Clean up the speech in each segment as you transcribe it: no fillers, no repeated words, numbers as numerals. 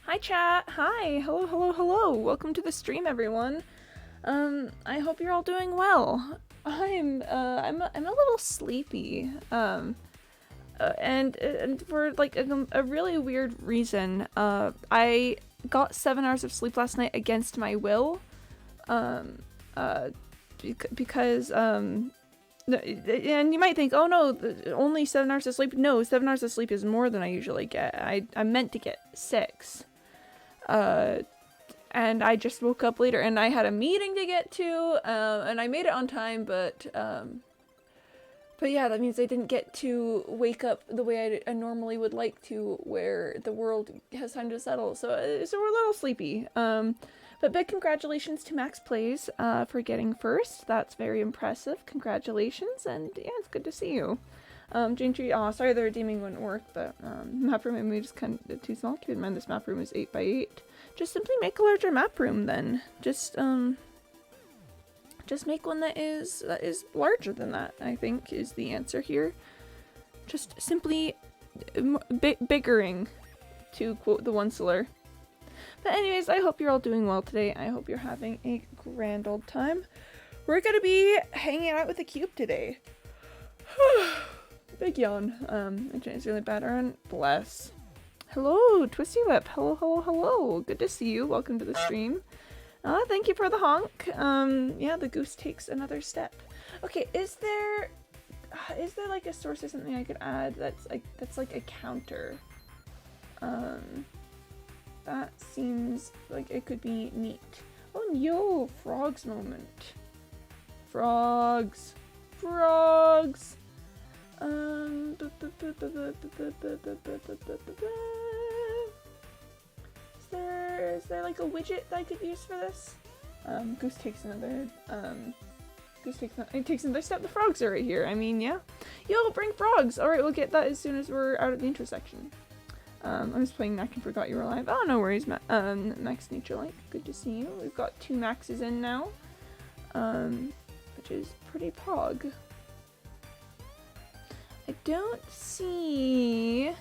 Hi chat. Hi. Hello, hello, hello. Welcome to the stream, everyone. I hope you're all doing well. I'm a little sleepy. And for like a really weird reason. I got 7 hours of sleep last night against my will. Um uh because and you might think, oh no, only 7 hours of sleep. No, 7 hours of sleep is more than I usually get. I meant to get 6. Uh, and I just woke up later, and I had a meeting to get to, and I made it on time, but yeah, that means I didn't get to wake up the way I normally would like to, where the world has time to settle. So we're a little sleepy. But big congratulations to Max Plays for getting first. That's very impressive. Congratulations, and yeah, it's good to see you. Jane Tree, oh, sorry the redeeming wouldn't work, but map room image is kind of too small. Keep in mind this map room is 8 by 8. Just simply make a larger map room then. Just make one that is larger than that, I think, is the answer here. Just simply biggering, to quote the Onceler. But anyways, I hope you're all doing well today. I hope you're having a grand old time. We're gonna be hanging out with the cube today. Big yawn. It's really bad, Aaron. Bless. Hello, Twisty Whip. Hello, hello, hello. Good to see you. Welcome to the stream. Thank you for the honk. Yeah, the goose takes another step. Okay, is there like a source or something I could add that's like a counter? That seems like it could be neat. Oh, yo, frogs moment. Frogs. Frogs. Is there like a widget that I could use for this? Goose takes another step. The frogs are right here. I mean, yeah. Yo, bring frogs! Alright, we'll get that as soon as we're out of the intersection. I was playing Mac and forgot you were alive. Oh, no worries, Max Naturelike. Good to see you. We've got 2 Maxes in now. Which is pretty pog. I don't see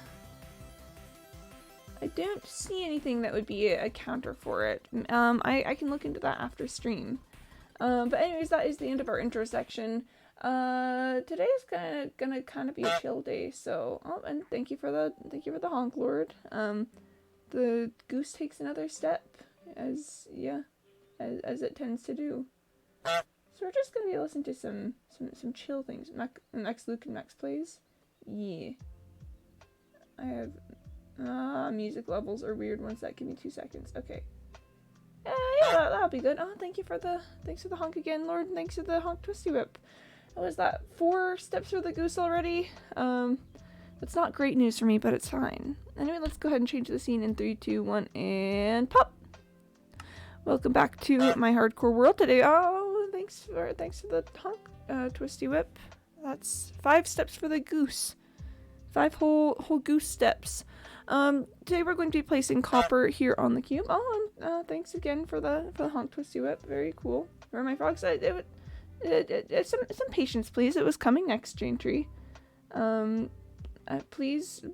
anything that would be a counter for it. I can look into that after stream. But anyways, that is the end of our intro section. Today is gonna kind of be a chill day. So, oh, and thank you for the honk, Lord. The goose takes another step, as it tends to do. So we're just gonna be listening to some chill things. Max Luke and Max Plays. Yeah. I have music levels are weird ones that give me 2 seconds. Okay. Yeah, that'll be good. Oh, thanks for the honk again, Lord. Thanks for the honk Twisty Whip. What was that? 4 steps for the goose already? That's not great news for me, but it's fine. Anyway, let's go ahead and change the scene in 3, 2, 1, and pop! Welcome back to my hardcore world today. Oh, thanks for the honk, Twisty Whip. That's 5 steps for the goose. 5 whole goose steps. Today we're going to be placing copper here on the cube. Oh, and thanks again for the honk Twisty Whip. Very cool. Where are my frogs? Some patience, please. It was coming next, Jane Tree. Please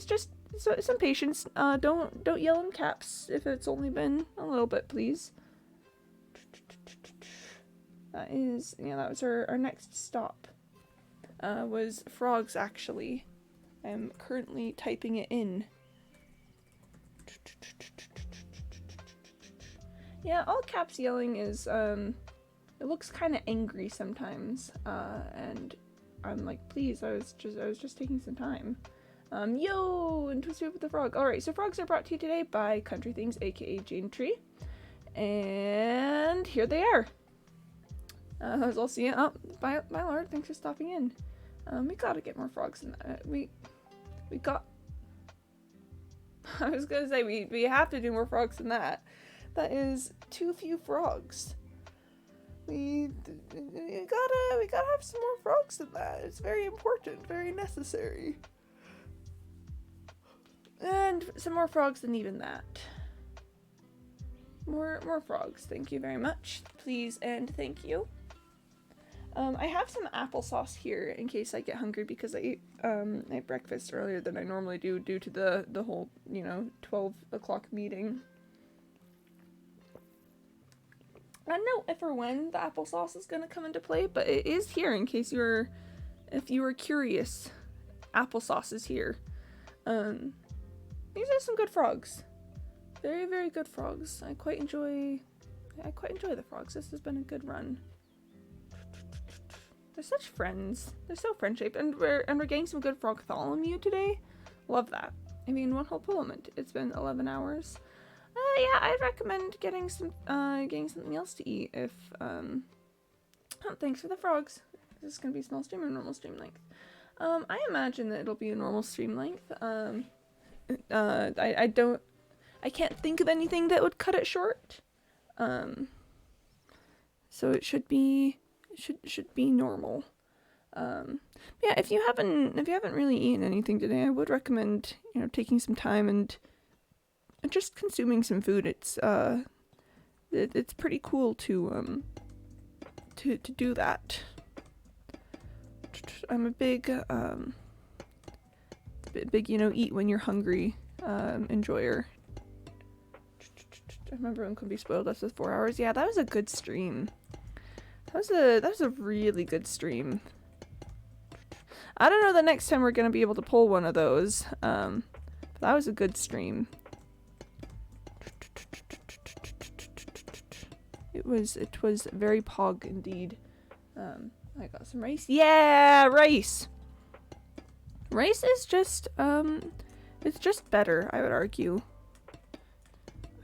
just some patience. Don't yell in caps if it's only been a little bit, please. That was our next stop. Was frogs, actually. I'm currently typing it in. Yeah, all caps yelling is, it looks kind of angry sometimes, and I'm like, please, I was just taking some time. Yo, and Twisty with the frog. Alright, so frogs are brought to you today by Country Things, aka Jane Tree. And here they are. As I'll see you. Oh, my lord, thanks for stopping in. We gotta get more frogs than that. We got... I was gonna say, we have to do more frogs than that. That is too few frogs. We gotta have some more frogs than that. It's very important, very necessary. And some more frogs than even that. More frogs, thank you very much. Please and thank you. I have some applesauce here in case I get hungry because I ate breakfast earlier than I normally do due to the whole, 12 o'clock meeting. I don't know if or when the applesauce is gonna come into play, but it is here in case if you were curious. Applesauce is here. These are some good frogs. Very, very good frogs. I quite enjoy the frogs. This has been a good run. They're such friends. They're so friend-shaped, and we're getting some good frogtholomew today. Love that. I mean, one whole filament. It's been 11 hours. Yeah, I'd recommend getting something else to eat if, oh, thanks for the frogs. Is this gonna be small stream or normal stream length? I imagine that it'll be a normal stream length. I can't think of anything that would cut it short. So it should be normal. Yeah, if you haven't really eaten anything today, I would recommend, taking some time and just consuming some food. It's pretty cool to do that. I'm a big eat when you're hungry enjoyer. I remember when Could Be Spoiled us with 4 hours. Yeah, that was a good stream. That was a really good stream. I don't know the next time we're gonna be able to pull one of those. But that was a good stream. It was very pog indeed. I got some rice. Yeah, rice. Rice is just it's just better, I would argue.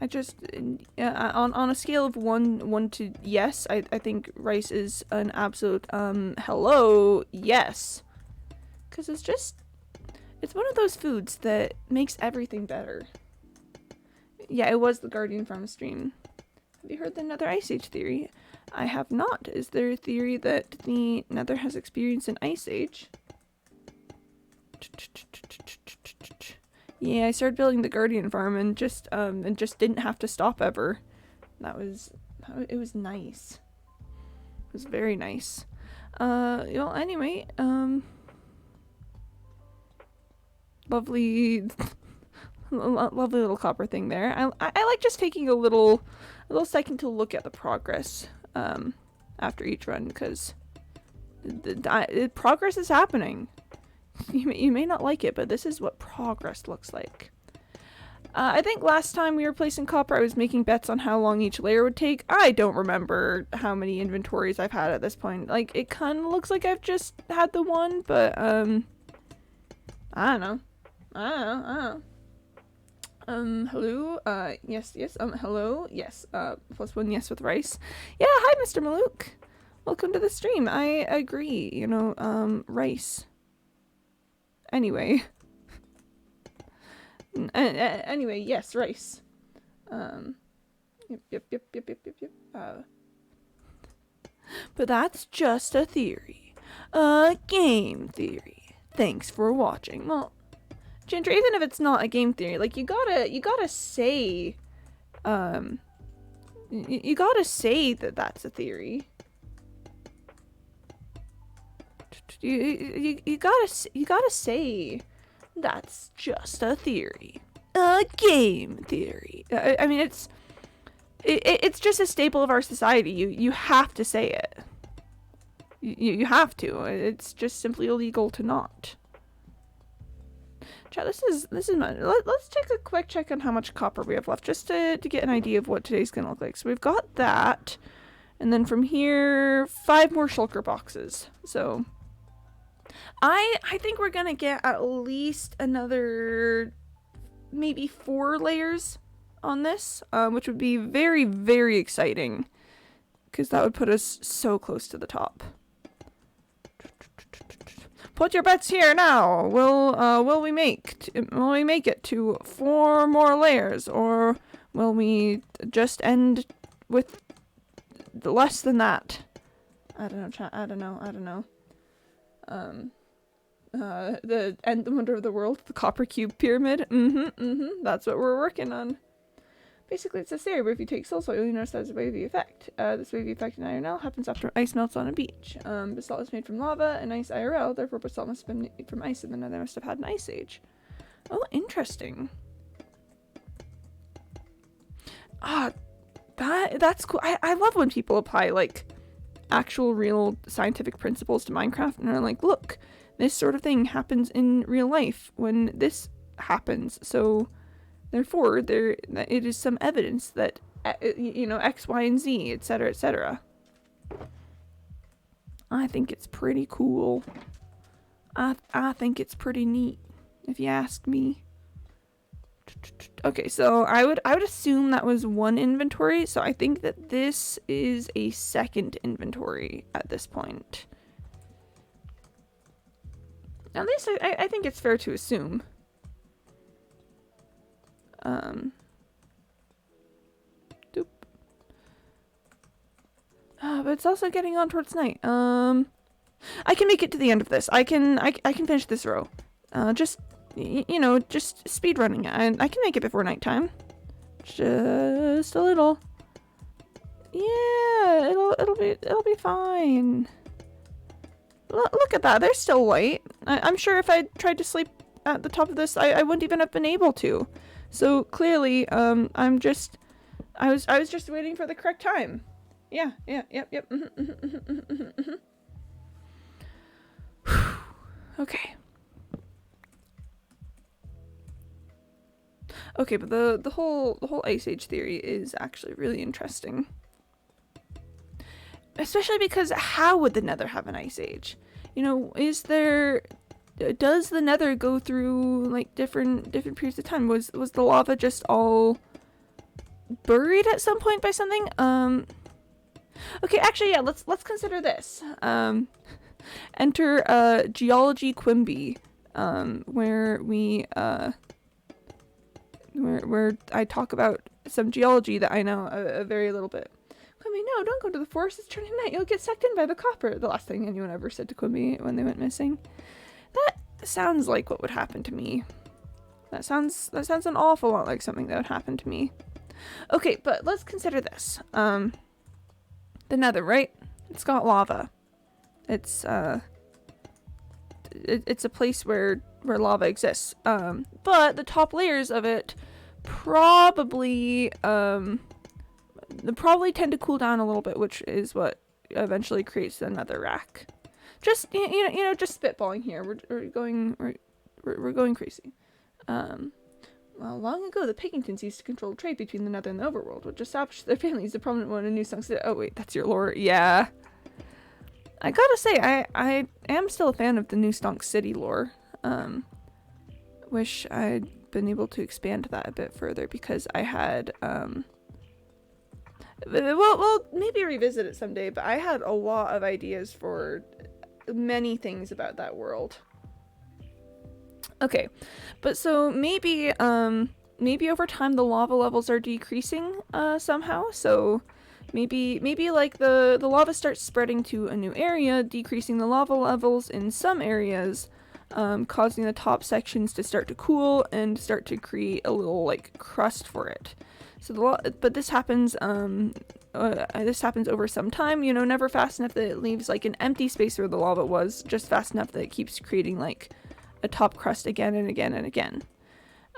I just on a scale of 1 to yes, I think rice is an absolute hello yes. 'Cause it's one of those foods that makes everything better. Yeah, it was the Guardian Farm stream. Have you heard the Nether Ice Age theory? I have not. Is there a theory that the Nether has experienced an Ice Age? Yeah, I started building the Guardian Farm and just didn't have to stop ever. It was nice. It was very nice. Anyway, lovely little copper thing there. I like just taking a little second to look at the progress after each run, because the progress is happening. You may not like it, but this is what progress looks like. I think last time we were placing copper, I was making bets on how long each layer would take. I don't remember how many inventories I've had at this point. Like, it kind of looks like I've just had the one, but I don't know. Hello? Yes, hello? Yes, +1 yes with rice. Yeah, hi, Mr. Malouk. Welcome to the stream. I agree, rice. Anyway. Anyway, yes, rice. Yep. But that's just a theory. A game theory. Thanks for watching. Well, Ginger, even if it's not a game theory, like, you gotta say, you gotta say that that's a theory. You gotta say that's just a theory. A game theory. I mean, it's just a staple of our society. You have to say it. You have to. It's just simply illegal to not. Chat, this is let's take a quick check on how much copper we have left, just to get an idea of what today's gonna look like. So we've got that, and then from here, 5 more shulker boxes. So I think we're gonna get at least another maybe 4 layers on this, which would be very, very exciting, because that would put us so close to the top. Put your bets here now. Will we make it to 4 more layers, or will we just end with less than that? I don't know, chat. I don't know. The end, the wonder of the world, the copper cube pyramid. That's what we're working on. Basically, it's a theory where if you take soul soil, you notice there's a wavy effect. This wavy effect in IRL happens after ice melts on a beach. Basalt is made from lava and ice IRL, therefore basalt must have been made from ice, and then they must have had an ice age. Oh, interesting. That's cool. I love when people apply, like, actual real scientific principles to Minecraft, and are like, look, this sort of thing happens in real life when this happens, so therefore it is some evidence that X, Y, and Z, etc., etc. I think it's pretty cool. I think it's pretty neat, if you ask me. Okay, so I would assume that was one inventory, so I think that this is a second inventory at this point. At least I think it's fair to assume. Doop. But it's also getting on towards night. I can make it to the end of this. I can finish this row. Just speed running. I can make it before nighttime. Just a little. Yeah, it'll be fine. Look at that. There's still light. I'm sure if I tried to sleep at the top of this, I wouldn't even have been able to. So clearly, I was just waiting for the correct time. Yeah, yep. Okay. Okay, but the whole Ice Age theory is actually really interesting. Especially because how would the Nether have an Ice Age? Does the Nether go through like different periods of time? Was the lava just all buried at some point by something? Okay, actually, yeah, let's consider this. Enter Geology Quimby, where we where I talk about some geology that I know a very little bit. Quimby, no, don't go to the forest. It's turning night. You'll get sucked in by the copper. The last thing anyone ever said to Quimby when they went missing. That sounds like what would happen to me. That sounds an awful lot like something that would happen to me. Okay, but let's consider this. The Nether, right? It's got lava. It's it's a place where lava exists. But the top layers of it probably tend to cool down a little bit, which is what eventually creates the Nether rack. Just just spitballing here. We're going crazy. Well, long ago, the Pigingtons used to control trade between the Nether and the Overworld, which established their families a prominent one in New Song City. Oh wait, that's your lore. Yeah. I gotta say, I am still a fan of the New Stonk City lore. Wish I'd been able to expand that a bit further, because I had, we'll maybe revisit it someday, but I had a lot of ideas for many things about that world. Okay, but so maybe over time the lava levels are decreasing somehow, so maybe like the lava starts spreading to a new area, decreasing the lava levels in some areas, causing the top sections to start to cool and start to create a little like crust for it. So but this happens over some time, never fast enough that it leaves like an empty space where the lava was, just fast enough that it keeps creating like a top crust again and again and again.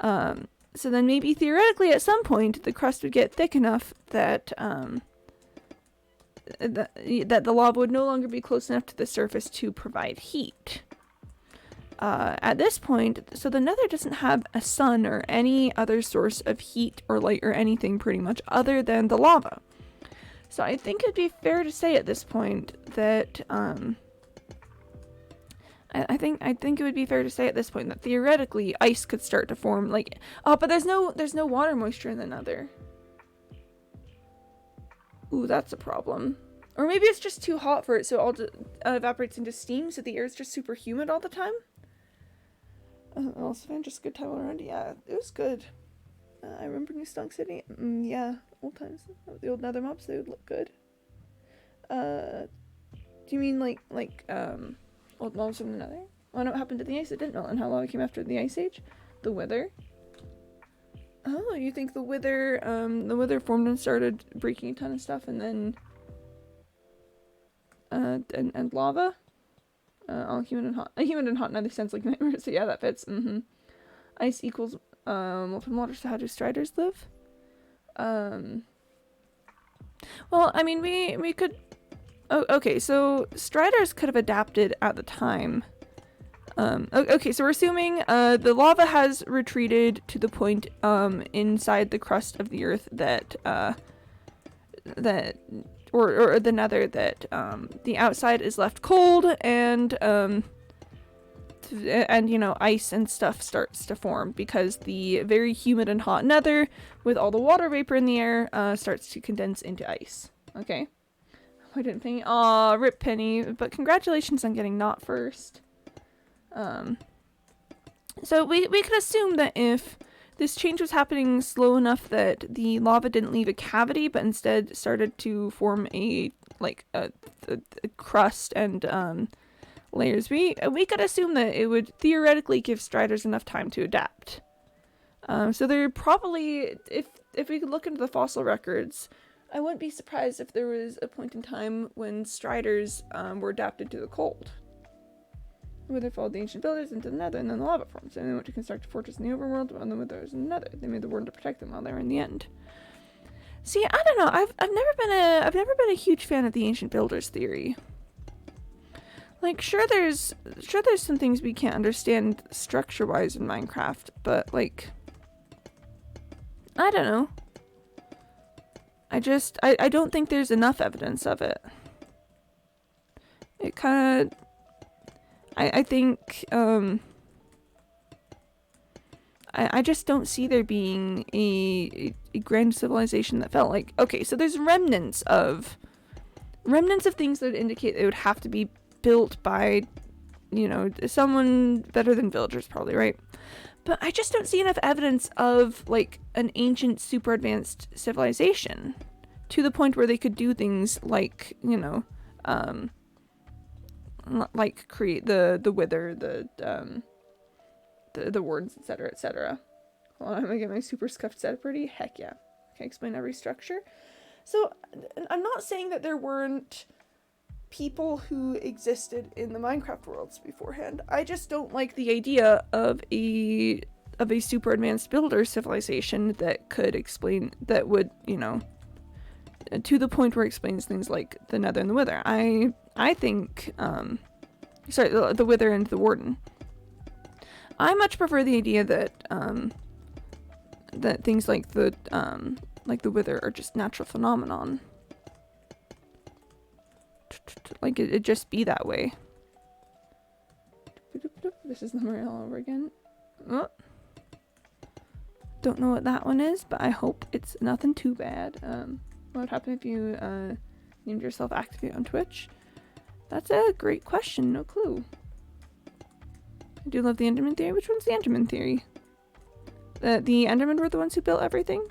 So then maybe theoretically at some point the crust would get thick enough that that the lava would no longer be close enough to the surface to provide heat. At this point, so the Nether doesn't have a sun or any other source of heat or light or anything pretty much other than the lava. So I think it'd be fair to say at this point that I think it would be fair to say at this point that theoretically ice could start to form, like, but there's no water moisture in the Nether. Ooh, that's a problem. Or maybe it's just too hot for it, so it all evaporates into steam, so the air is just super humid all the time. Also, just a good time around. Yeah, it was good. I remember New Stonk City. Yeah, old times. The old Nether mobs, they would look good. Do you mean like old mobs from the Nether? Oh, no, what happened to the ice? It didn't melt, and how long it came after the Ice Age? The weather? Oh, you think the wither formed and started breaking a ton of stuff, and then and lava? All humid and hot. Humid and hot neither sounds like nightmares, so yeah, that fits. Ice equals molten water, so how do striders live? Well, I mean, we could... Oh, okay, so striders could have adapted at the time. Okay, so we're assuming the lava has retreated to the point inside the crust of the earth that or the nether that the outside is left cold, and you know, ice and stuff starts to form because the very humid and hot nether with all the water vapor in the air starts to condense into ice. Okay. I didn't Penny. Aw, rip Penny, but congratulations on getting not first. So we could assume that if this change was happening slow enough that the lava didn't leave a cavity, but instead started to form a crust and layers, we could assume that it would theoretically give striders enough time to adapt. So they're probably, if we could look into the fossil records, I wouldn't be surprised if there was a point in time when striders were adapted to the cold. Where they followed the ancient builders into the nether, and then the lava forms, and they went to construct a fortress in the overworld, and then where there was another. They made the warden to protect them while they were in the end. See, I don't know. I've never been a huge fan of the ancient builders theory. Like, sure there's some things we can't understand structure-wise in Minecraft, but like, I don't know. I don't think there's enough evidence of it. It kind of... I think, I just don't see there being a grand civilization that felt like... Okay, so there's remnants of things that would indicate they would have to be built by, you know, someone better than villagers probably, right? But I just don't see enough evidence of, like, an ancient super advanced civilization to the point where they could do things like, you know, like create the wither, the wardens, etc., etc. Hold on, I'm gonna get my super scuffed setup ready. Heck yeah. Can I explain every structure? So, I'm not saying that there weren't people who existed in the Minecraft worlds beforehand. I just don't like the idea of a super advanced builder civilization that could explain, that would, you know, to the point where it explains things like the nether and the wither. I think, sorry, the wither and the warden. I much prefer the idea that, that things like the wither are just natural phenomenon. Like, it just be that way. This is the Maria all over again. Oh. Don't know what that one is, but I hope it's nothing too bad. What would happen if you, named yourself Activate on Twitch? That's a great question, no clue. I do love the Enderman theory. Which one's the Enderman theory? The Endermen were the ones who built everything?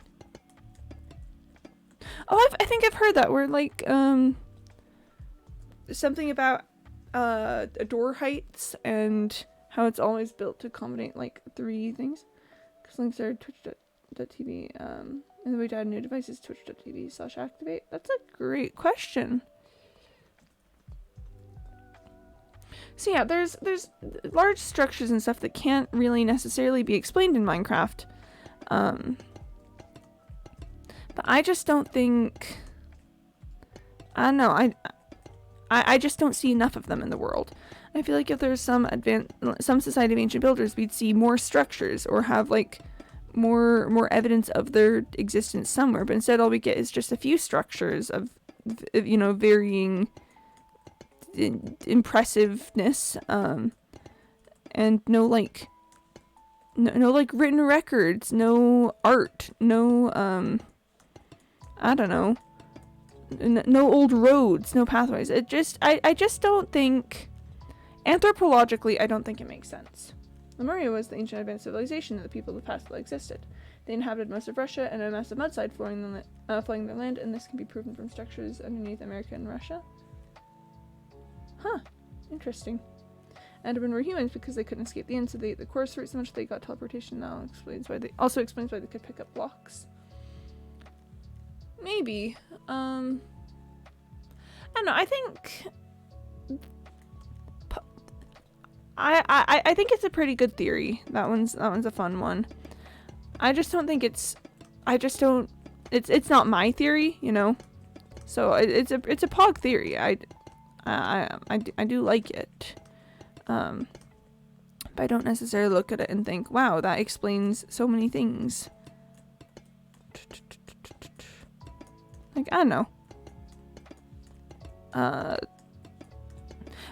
Oh, I think I've heard that, where, like, something about, door heights and how it's always built to accommodate, like, 3 things. Because links are twitch.tv, and the way to add new devices, twitch.tv/activate. That's a great question. So yeah, there's large structures and stuff that can't really necessarily be explained in Minecraft. But I just don't think... I don't know, I just don't see enough of them in the world. I feel like if there's some Society of Ancient Builders, we'd see more structures or have, like, more evidence of their existence somewhere. But instead all we get is just a few structures of, you know, varying impressiveness, and no like written records, no art, no I don't know, no old roads, no pathways. It just I just don't think, anthropologically, I don't think it makes sense. Lemuria was the ancient advanced civilization that the people of the past existed. They inhabited most of Russia and a massive mudslide flooding their land, and this can be proven from structures underneath America and Russia. Huh. Interesting. Endermen were humans because they couldn't escape the inn, so they ate the course fruit so much they got teleportation. Now explains why they could pick up blocks. Maybe. I don't know. I think I think it's a pretty good theory. That one's a fun one. I just don't think it's not my theory, you know. So it's a pog theory. I do like it. But I don't necessarily look at it and think, wow, that explains so many things. Like, I don't know.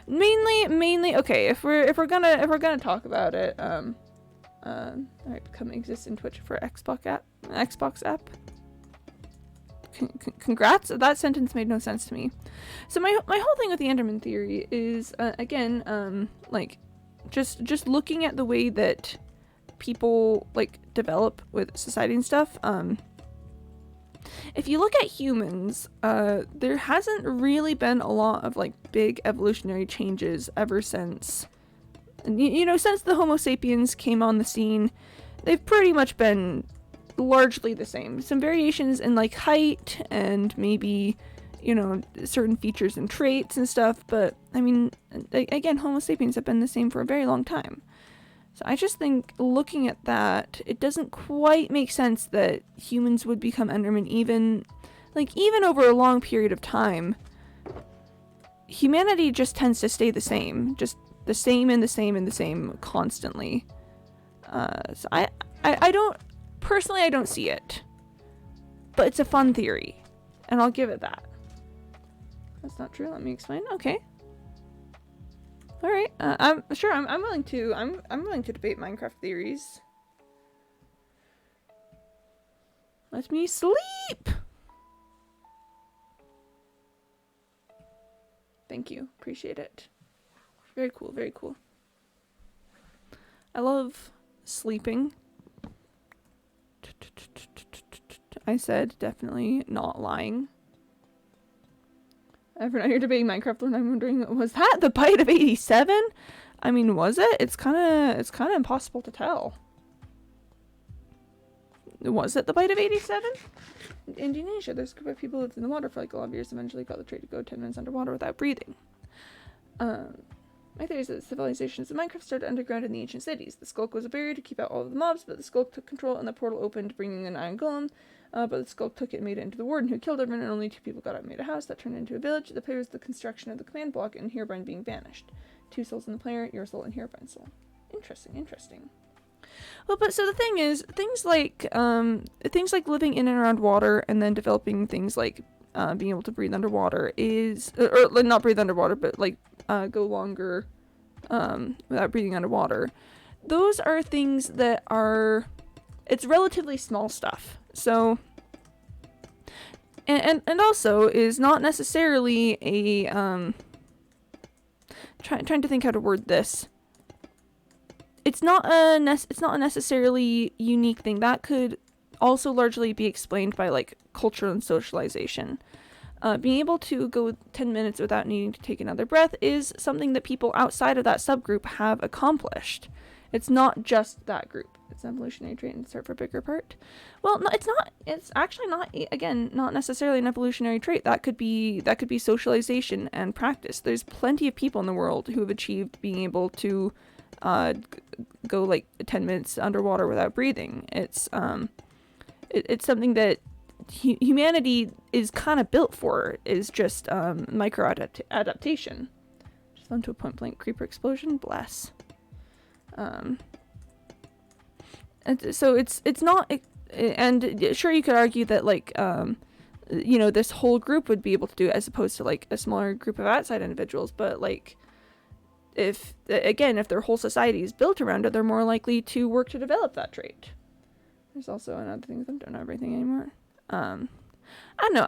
Mainly okay, if we're gonna talk about it, alright, become exists in Twitch for Xbox app. Congrats. That sentence made no sense to me. So my whole thing with the Enderman theory is again, like just looking at the way that people like develop with society and stuff. If you look at humans, there hasn't really been a lot of like big evolutionary changes ever since, you know, since the Homo sapiens came on the scene. They've pretty much been largely the same. Some variations in like height and maybe, you know, certain features and traits and stuff, but I mean, again, Homo sapiens have been the same for a very long time. So I just think looking at that, it doesn't quite make sense that humans would become Endermen even over a long period of time. Humanity just tends to stay the same, just the same and the same and the same constantly. So I don't, personally I don't see it, but it's a fun theory, and I'll give it that. That's not true, let me explain. Okay. All right, I'm sure I'm willing to I'm willing to debate Minecraft theories. Let me sleep. Thank you, appreciate it. Very cool, very cool. I love sleeping. I said definitely not lying. For now you're debating Minecraft and I'm wondering, was that the bite of 87? I mean, was it? It's kinda impossible to tell. Was it the bite of 87? In Indonesia, there's a group of people who lived in the water for like a lot of years, eventually got the trait to go 10 minutes underwater without breathing. My theory is that civilizations of Minecraft started underground in the ancient cities. The Skulk was a barrier to keep out all of the mobs, but the Skulk took control and the portal opened, bringing an iron golem. But the Skulk took it and made it into the warden, who killed everyone, and only 2 people got out and made a house that turned into a village. The player was the construction of the command block, and Herobrine being banished. 2 souls in the player, your soul and Herobrine's soul. Interesting. Well, but so the thing is, things like living in and around water, and then developing things like being able to breathe underwater is, or not breathe underwater, but like go longer without breathing underwater. Those are things that are, it's relatively small stuff. So, and also is not necessarily a, trying to think how to word this. It's not a necessarily unique thing. That could also largely be explained by like culture and socialization. Being able to go 10 minutes without needing to take another breath is something that people outside of that subgroup have accomplished. It's not just that group. It's an evolutionary trait and start for a bigger part. Well, no, it's not. It's actually not, again, not necessarily an evolutionary trait. That could be socialization and practice. There's plenty of people in the world who have achieved being able to go like 10 minutes underwater without breathing. It's something that humanity is kind of built for, is just micro adaptation. Just fell into a point blank creeper explosion. Bless. And so it's not, and sure you could argue that like you know, this whole group would be able to do it as opposed to like a smaller group of outside individuals, but like if their whole society is built around it, they're more likely to work to develop that trait. There's also another thing that I don't know everything anymore. I don't know.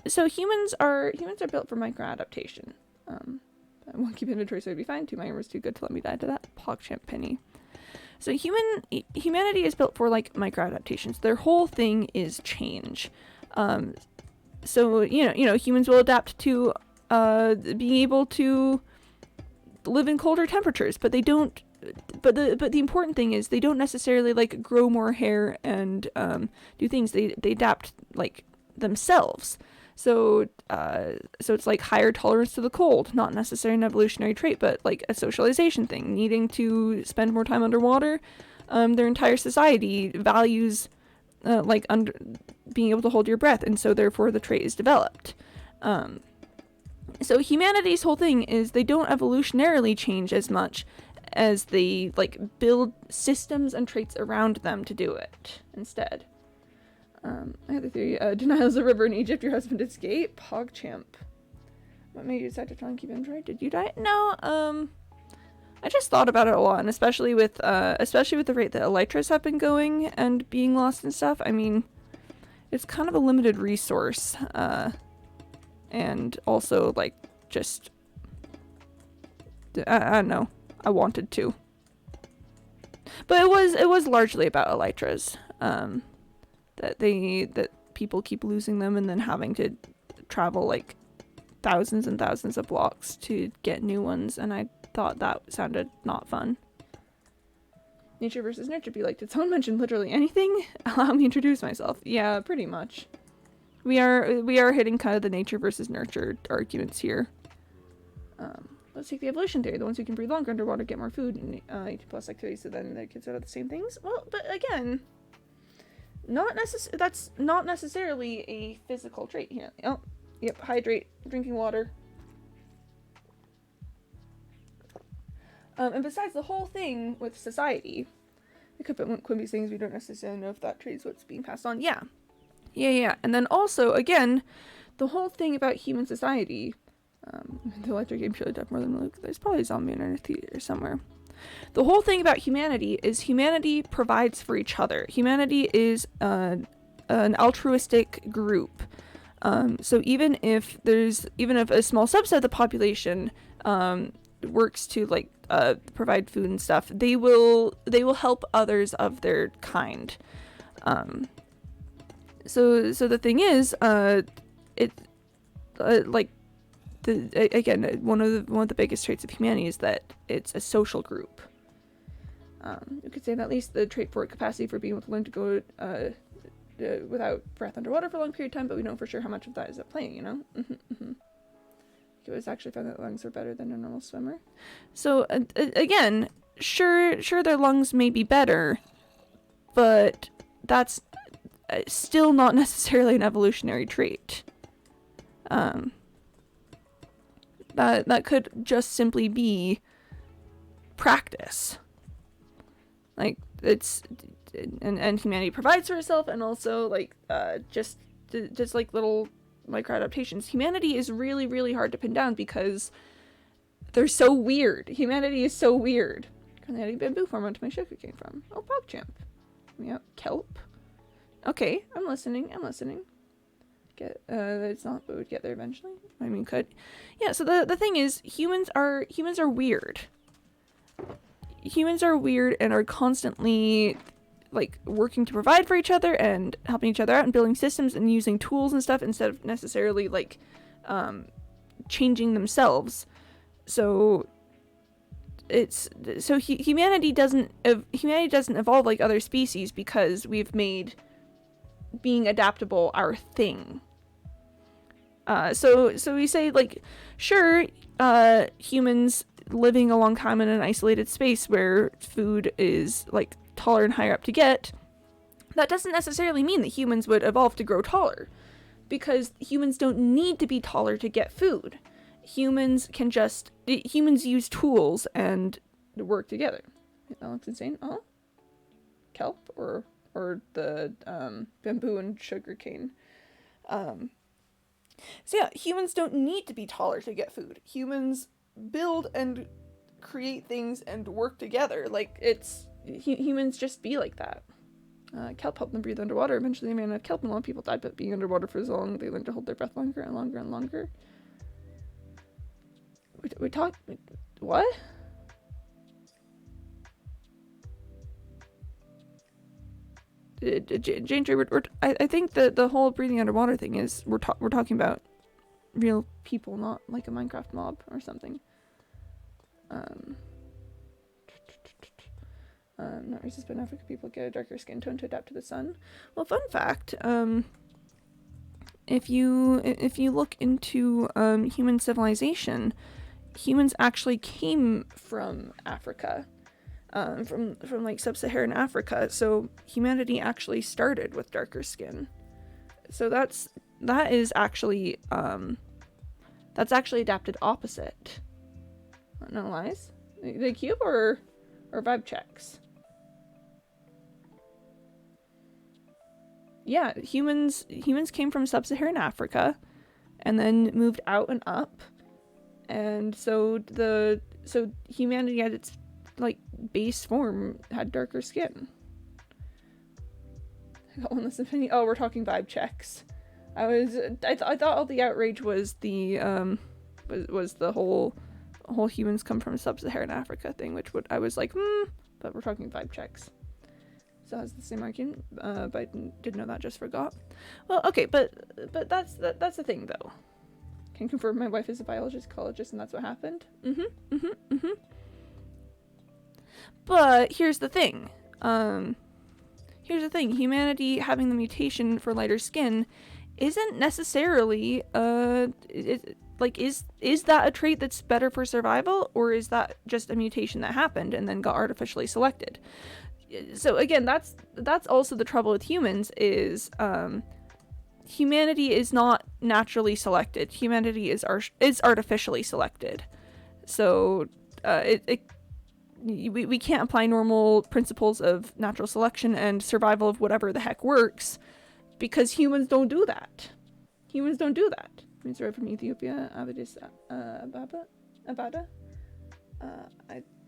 So humans are built for micro adaptation. I won't keep inventory, so it'd be fine. 2 minor was too good to let me die to that. PogChamp Penny. So humanity is built for like micro adaptations. Their whole thing is change. So you know humans will adapt to being able to live in colder temperatures, but they don't. But the important thing is they don't necessarily like grow more hair and do things. They adapt like themselves. So it's like higher tolerance to the cold, not necessarily an evolutionary trait, but like a socialization thing, needing to spend more time underwater. Their entire society values being able to hold your breath, and so therefore the trait is developed. So humanity's whole thing is they don't evolutionarily change as much as they like build systems and traits around them to do it instead. I had the theory, denials a river in Egypt, your husband escaped, PogChamp. What made you decide to try and keep him dry? Did you die? No, I just thought about it a lot, and especially with the rate that elytras have been going and being lost and stuff. I mean, it's kind of a limited resource, and also like just I don't know. I wanted to, but it was largely about elytras. That people keep losing them and then having to travel like thousands and thousands of blocks to get new ones, and I thought that sounded not fun. Nature versus nurture be like, did someone mention literally anything? Allow me to introduce myself. Yeah, pretty much. We are hitting kind of the nature versus nurture arguments here. Let's take the evolution theory. The ones who can breathe longer underwater get more food and eat plus activities, so then the kids out of the same things. Well, but again, that's not necessarily a physical trait here. Oh, yep, hydrate, drinking water. And besides the whole thing with society, it could put Quimby's things, we don't necessarily know if that trait is what's being passed on. Yeah. And then also, again, the whole thing about human society, the electric game purely deaf more than Luke. There's probably a zombie in a theater somewhere. The whole thing about humanity is humanity provides for each other. Humanity is an altruistic group. So even if a small subset of the population works to like provide food and stuff, they will help others of their kind. So the thing is, one of the biggest traits of humanity is that it's a social group. You could say that at least the trait for capacity for being able to learn to go without breath underwater for a long period of time, but we know for sure how much of that is at play, you know? It was actually found that lungs are better than a normal swimmer. So, again, sure their lungs may be better, but that's still not necessarily an evolutionary trait. That could just simply be practice. Like, it's and humanity provides for itself, and also like just like little micro adaptations. Humanity is really, really hard to pin down because they're so weird. Humanity is so weird. Currently adding bamboo form onto my sugar cane from. Oh, PogChamp. Yeah, kelp. Okay, I'm listening. It's not, but we'd get there eventually. I mean, could. Yeah, so the thing is, humans are weird. Humans are weird and are constantly like working to provide for each other and helping each other out and building systems and using tools and stuff instead of necessarily like changing themselves. So humanity doesn't evolve like other species because we've made being adaptable our thing. So we say like, sure, humans living a long time in an isolated space where food is like taller and higher up to get, that doesn't necessarily mean that humans would evolve to grow taller, because humans don't need to be taller to get food. Humans use tools and work together. That looks insane. Oh, kelp or the bamboo and sugar cane. So yeah, humans don't need to be taller to get food. Humans build and create things and work together. Like, it's humans just be like that. Kelp helped them breathe underwater. Eventually, they ran out of kelp and a lot of people died, but being underwater for so long, they learned to hold their breath longer and longer and longer. We talked... What? Jane, I think that the whole breathing underwater thing is we're talking about real people, not like a Minecraft mob or something. Um, not racist, but in Africa, people get a darker skin tone to adapt to the sun. Well, fun fact, if you look into human civilization, humans actually came from Africa, from like sub-Saharan Africa. So humanity actually started with darker skin. So that is actually that's actually adapted opposite. No lies. The cube or vibe checks. Yeah, humans came from sub-Saharan Africa and then moved out and up. And so humanity at its like base form had darker skin. I got one less opinion. Oh, we're talking vibe checks. I thought all the outrage was the was the whole humans come from sub-Saharan Africa thing, which I was like, but we're talking vibe checks. So it has the same argument, but I didn't know that, just forgot. Well, okay, but that's the thing though. Can confirm my wife is a biologist, ecologist, and that's what happened. But here's the thing. Humanity having the mutation for lighter skin isn't necessarily is that a trait that's better for survival, or is that just a mutation that happened and then got artificially selected? So again, that's also the trouble with humans is humanity is not naturally selected. Humanity is artificially selected. So we can't apply normal principles of natural selection and survival of whatever the heck works, because humans don't do that. Humans don't do that. Humans are from Ethiopia, Addis Ababa. I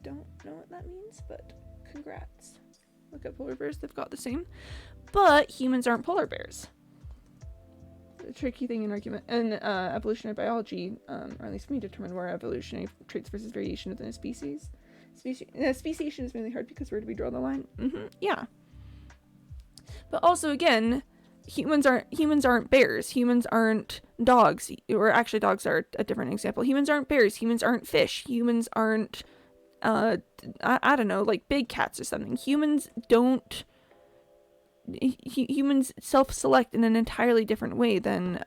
don't know what that means, but congrats. Look at polar bears, they've got the same. But humans aren't polar bears. The tricky thing in argument and evolutionary biology, or at least for me, determine where evolutionary traits versus variation within a species. Speciation is really hard because where do we draw the line? Yeah. But also, again, humans aren't bears. Humans aren't dogs. Or actually, dogs are a different example. Humans aren't bears. Humans aren't fish. Humans aren't I don't know, like big cats or something. Humans self-select in an entirely different way than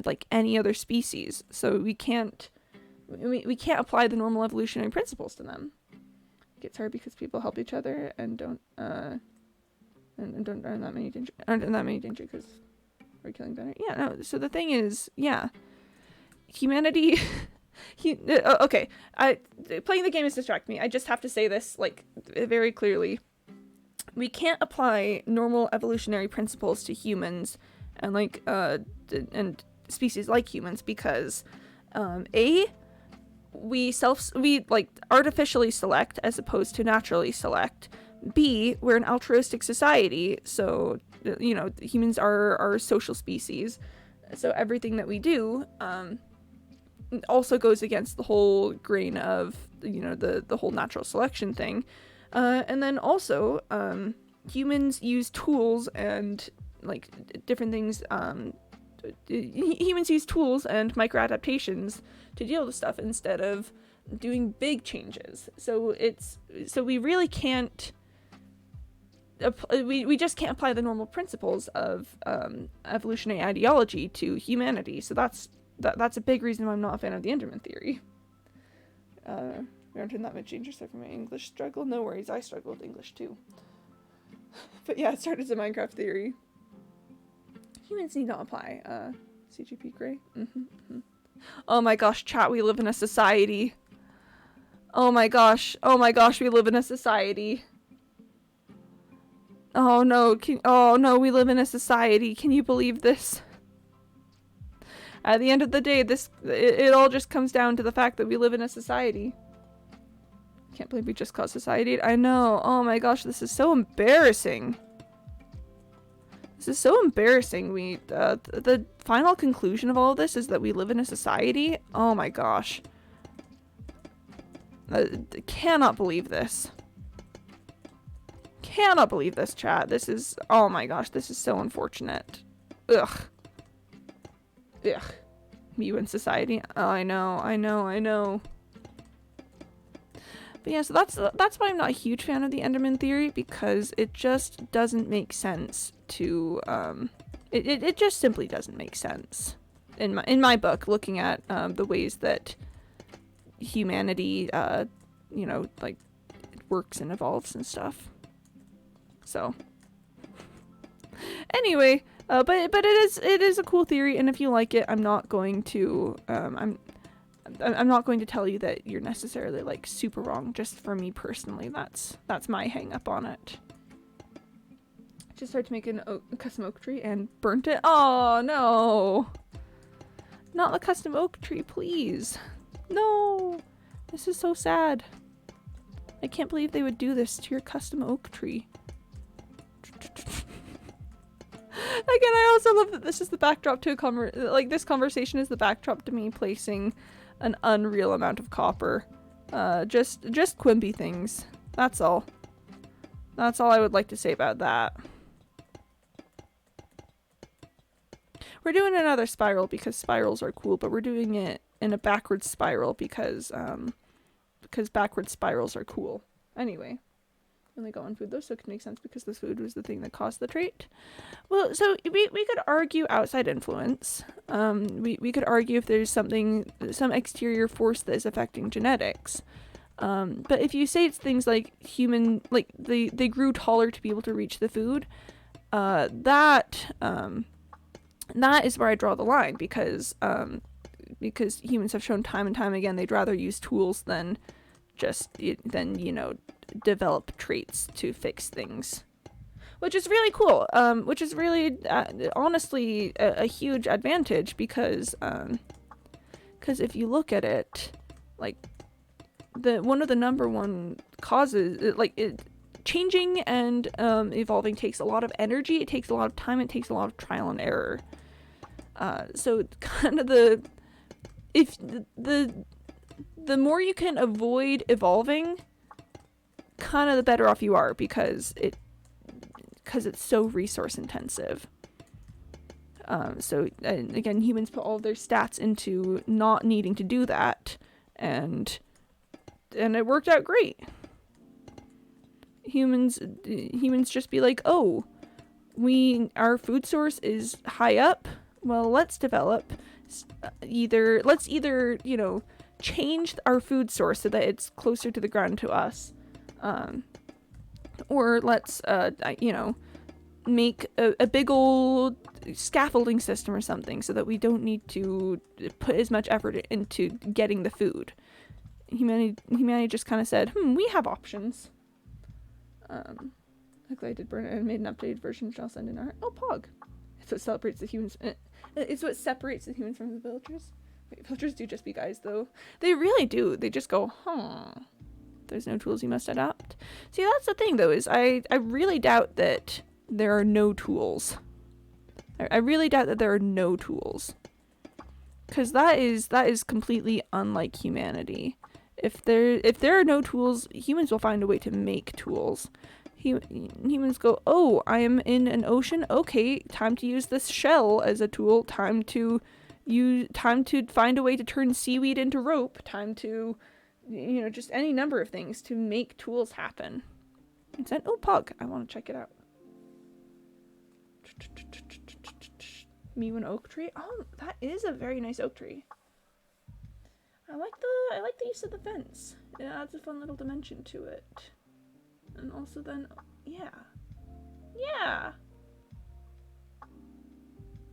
like any other species. So we can't apply the normal evolutionary principles to them. It gets hard because people help each other and don't aren't in that many danger because we're killing better. Yeah, no. So the thing is, yeah, humanity. Okay, playing the game has distracted me. I just have to say this like very clearly. We can't apply normal evolutionary principles to humans and like and species like humans because we like artificially select as opposed to naturally select. B, we're an altruistic society, so humans are social species. So everything that we do also goes against the whole grain of the whole natural selection thing. And then also humans use tools and like different things. Humans use tools and micro adaptations to deal with stuff instead of doing big changes. So we really can't. We just can't apply the normal principles of evolutionary ideology to humanity. So that's a big reason why I'm not a fan of the Enderman theory. We aren't in that much danger from my English struggle. No worries, I struggle with English too. But yeah, it started as a Minecraft theory. Humans need not apply. CGP Grey. Oh my gosh, chat, we live in a society. Oh my gosh, we live in a society. Oh no, we live in a society. Can you believe this? At the end of the day, it all just comes down to the fact that we live in a society. Can't believe we just caused society. I know. Oh my gosh, this is so embarrassing. This is so embarrassing. The final conclusion of all of this is that we live in a society. Oh my gosh. I cannot believe this. Cannot believe this, chat. This is, oh my gosh, this is so unfortunate. Ugh. You in society? Oh, I know. But yeah, so that's why I'm not a huge fan of the Enderman theory, because it just doesn't make sense to it just simply doesn't make sense in my book, looking at the ways that humanity you know, like, it works and evolves and stuff. So anyway, but it is a cool theory, and if you like it, I'm not going to I'm not going to tell you that you're necessarily like super wrong. Just for me personally, that's my hang up on it. Just started to make a custom oak tree and burnt it. Oh no, not the custom oak tree, please. No, this is so sad. I can't believe they would do this to your custom oak tree. Again, I also love that this is the backdrop to a this conversation is the backdrop to me placing an unreal amount of copper. Just Quimby things. That's all. That's all I would like to say about that. We're doing another spiral because spirals are cool, but we're doing it in a backwards spiral because backwards spirals are cool. Anyway. Only got one food though, so it can make sense because this food was the thing that caused the trait. Well, so we could argue outside influence. We could argue if there's some exterior force that is affecting genetics. But if you say it's things like they grew taller to be able to reach the food, that is where I draw the line, because humans have shown time and time again they'd rather use tools than develop traits to fix things, which is really cool, which is really honestly a huge advantage, because if you look at it, like, one of the number one causes, changing and evolving takes a lot of energy, it takes a lot of time, it takes a lot of trial and error. So kind of the more you can avoid evolving, kind of the better off you are, because it's so resource intensive. So again, humans put all of their stats into not needing to do that, and it worked out great. Humans just be like, oh, our food source is high up, well, let's either change our food source so that it's closer to the ground to us, or let's make a big old scaffolding system or something so that we don't need to put as much effort into getting the food. Humanity just kind of said, we have options. Luckily I did burn it and made an updated version, which I'll send in our... Oh, Pog! It's what separates the humans... It's what separates the humans from the villagers. Wait, villagers do just be guys, though. They really do. They just go, there's no tools, you must adapt. See, that's the thing, though, is I really doubt that there are no tools. I really doubt that there are no tools. Because that is completely unlike humanity. If there are no tools, humans will find a way to make tools. Humans go, oh, I am in an ocean. Okay, time to use this shell as a tool. Time to find a way to turn seaweed into rope. Time to, just any number of things to make tools happen. And said, oh, Pug, I want to check it out. Mewan oak tree. Oh, that is a very nice oak tree. I like the use of the fence. It adds a fun little dimension to it. And also then, yeah.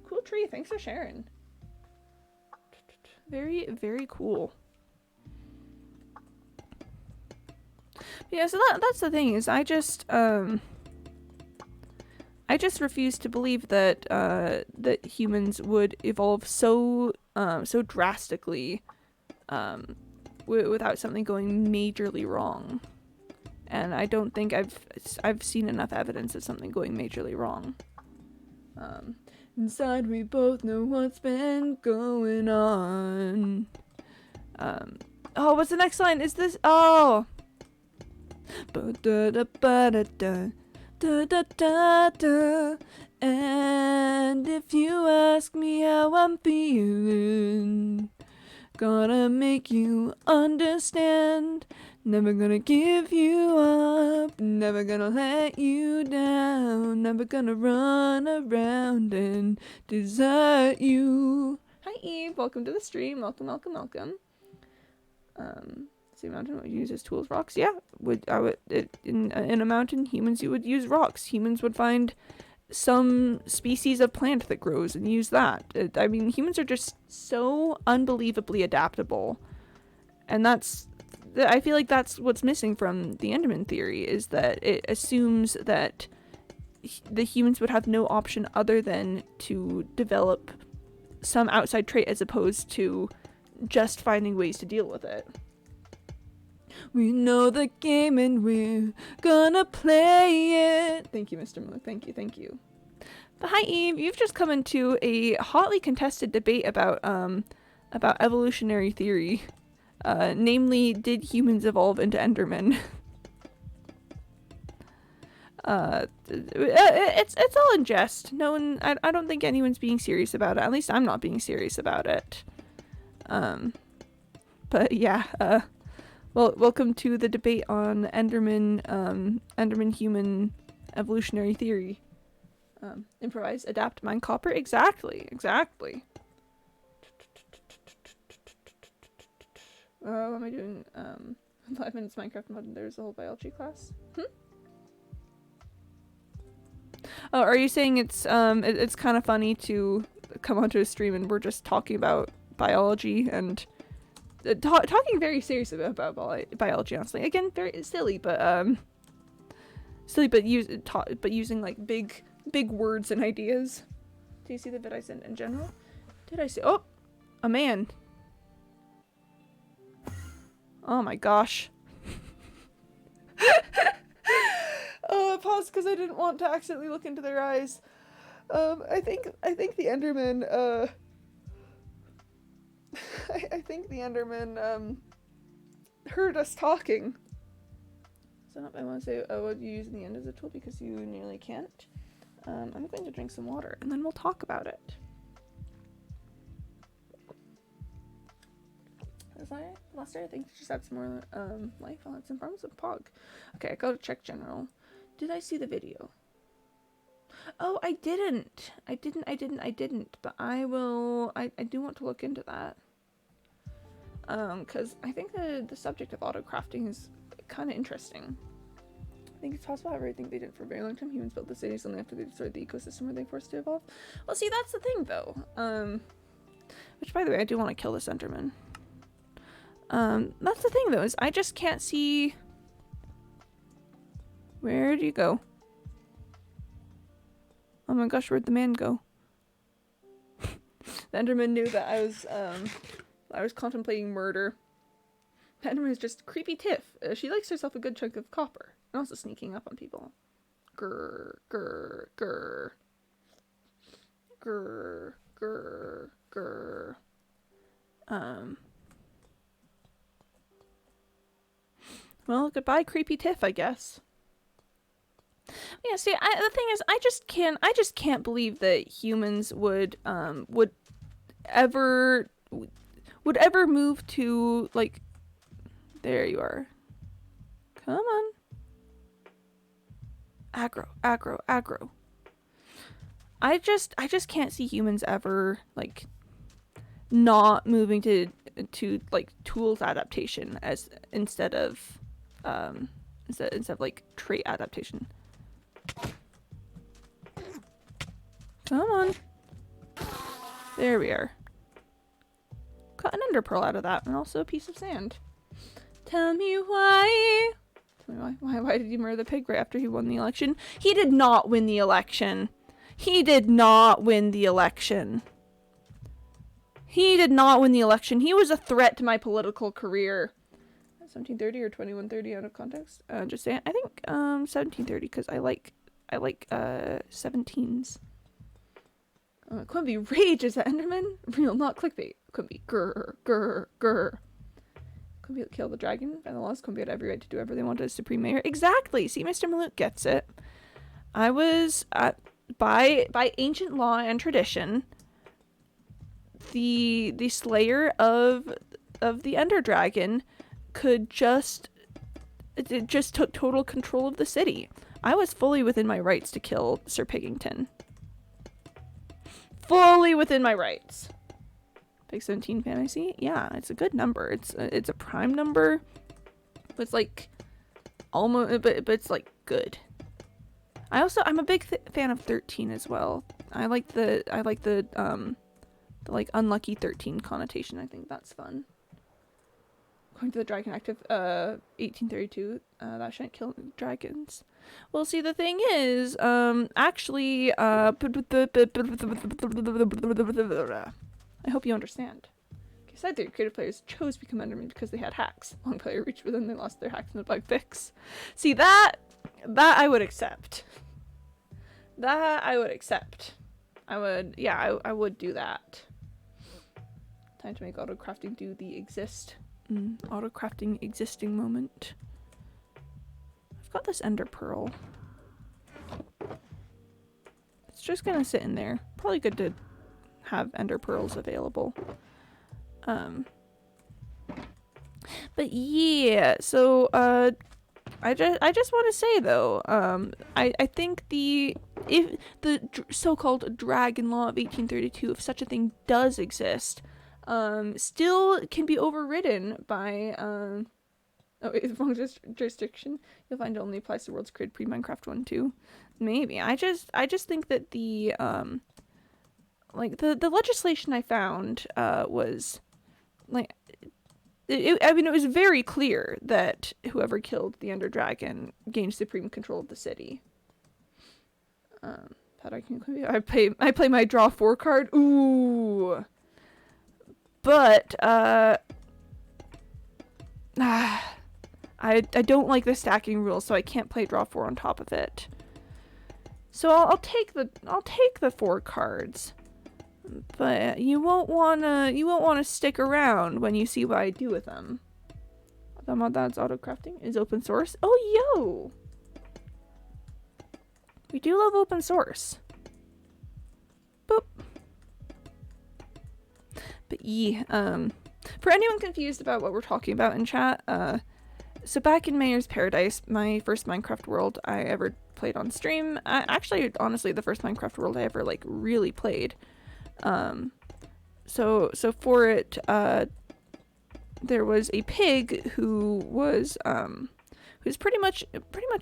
Cool tree, thanks for sharing. Very, very cool. Yeah, so that's the thing, is I just refuse to believe that that humans would evolve so drastically without something going majorly wrong. And I don't think I've seen enough evidence of something going majorly wrong. Inside we both know what's been going on. Oh, what's the next line? Is this? Oh. And if you ask me how I'm feeling, Gonna make you understand. Never gonna give you up. Never gonna let you down. Never gonna run around and desert you. Hi Eve, welcome to the stream. Welcome, welcome, welcome. See, mountain would use as tools. Rocks, yeah. In a mountain, humans you would use rocks. Humans would find some species of plant that grows and use that. I mean, humans are just so unbelievably adaptable, and I feel like that's what's missing from the Enderman theory, is that it assumes that the humans would have no option other than to develop some outside trait as opposed to just finding ways to deal with it. We know the game and we're gonna play it. Thank you, Mr. Miller. Thank you, thank you. But hi, Eve. You've just come into a hotly contested debate about evolutionary theory. Namely, did humans evolve into Endermen? It's all in jest. No one, I don't think anyone's being serious about it. At least I'm not being serious about it. But yeah, well, welcome to the debate on Enderman human evolutionary theory. Improvise, adapt, mine copper. Exactly. What am I doing? 5 minutes Minecraft mod and there's a whole biology class. Oh, are you saying it's kind of funny to come onto a stream and we're just talking about biology and talking very seriously about biology, honestly. Again, very silly, but using like big words and ideas. Do you see the vid I sent in general? Did I see? Oh, a man. Oh my gosh. Oh, I paused because I didn't want to accidentally look into their eyes. I think the Enderman, I think the Enderman, heard us talking. So I want to say, would you use the end as a tool because you nearly can't? I'm going to drink some water and then we'll talk about it. Last year, I think just add some more life. I'll add some problems with Pog. Okay, I gotta check general. Did I see the video? Oh, I didn't. But I will. I do want to look into that. Because I think the subject of auto crafting is kind of interesting. I think it's possible. However, I think they didn't for a very long time. Humans built the cities only after they destroyed the ecosystem where they forced to evolve. Well, see, that's the thing, though. Which, by the way, I do want to kill this Enderman. That's the thing, though, is I just can't see. Where do you go? Oh my gosh, where'd the man go? The Enderman knew that I was contemplating murder. The Enderman is just creepy Tiff. She likes herself a good chunk of copper. And also sneaking up on people. Grr, grr, grr. Grr, grr, grr. Well, goodbye, creepy Tiff, I guess. Yeah, see, the thing is, I just can't believe that humans would ever move to, like, there you are. Come on. Aggro. I just can't see humans ever, like, not moving to like tools adaptation as instead of like trait adaptation. Come on. There we are. Got an ender pearl out of that, and also a piece of sand. Tell me why. Why did you murder the pig right after he won the election? He did not win the election. He did not win the election. He did not win the election. He was a threat to my political career. 1730 or 2130 out of context. Just saying. I think 1730 because I like 17s. Quimby rage is that Enderman? Real, not clickbait. Quimby grr. Quimby would kill the dragon and the laws. Quimby had every right to do whatever they wanted as supreme mayor. Exactly. See, Mr. Maloot gets it. I was by ancient law and tradition the slayer of the Ender Dragon could just it just took total control of the city. I was fully within my rights to kill Sir Piggington. Fully within my rights. Big 17 fantasy? Yeah, it's a good number. It's a prime number. But it's like almost, but it's like good. I'm a big fan of 13 as well. I like the like unlucky 13 connotation. I think that's fun. According to the Dragon Act of 1832, that shouldn't kill dragons. Well, see, the thing is, actually, I hope you understand. Aside their creative players chose to become Endermen because they had hacks. Long player reached within, they lost their hacks in the bug fix. See, that I would accept. That I would accept. I would do that. Time to make auto-crafting do the exist. Auto-crafting existing moment. I've got this ender pearl. It's just gonna sit in there. Probably good to have ender pearls available. But yeah, so I just want to say though, I think if the so-called dragon law of 1832, if such a thing does exist, still can be overridden by as long as jurisdiction, you'll find it only applies to worlds created pre-Minecraft 1 too. Maybe. I just think that the legislation I found was like it was very clear that whoever killed the Ender Dragon gained supreme control of the city. I play my draw 4 card. Ooh. But I don't like the stacking rule, so I can't play draw 4 on top of it. So I'll take the 4 cards. But you won't wanna stick around when you see what I do with them. The mod that's auto crafting is open source. Oh yo! We do love open source. Boop. But yeah, for anyone confused about what we're talking about in chat, so back in Mayor's Paradise, my first Minecraft world I ever played on stream, actually, honestly, the first Minecraft world I ever like really played. So for it, there was a pig who was pretty much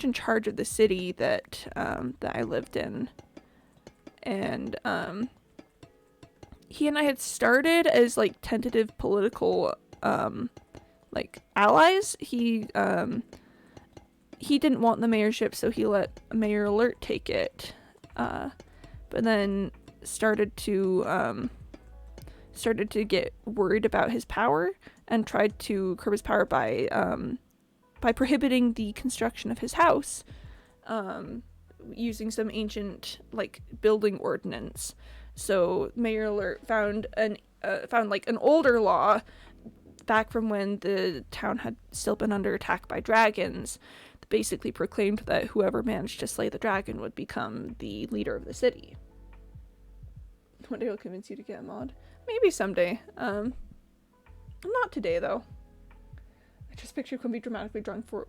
in charge of the city that I lived in, and he and I had started as like tentative political like allies. He didn't want the mayorship, so he let Mayor Alert take it, but then started to get worried about his power and tried to curb his power by prohibiting the construction of his house, using some ancient like building ordinance. So Mayor Alert found like an older law back from when the town had still been under attack by dragons that basically proclaimed that whoever managed to slay the dragon would become the leader of the city. One day I'll convince you to get a mod. Maybe someday. Not today though. I just picture Quimby dramatically drawing 4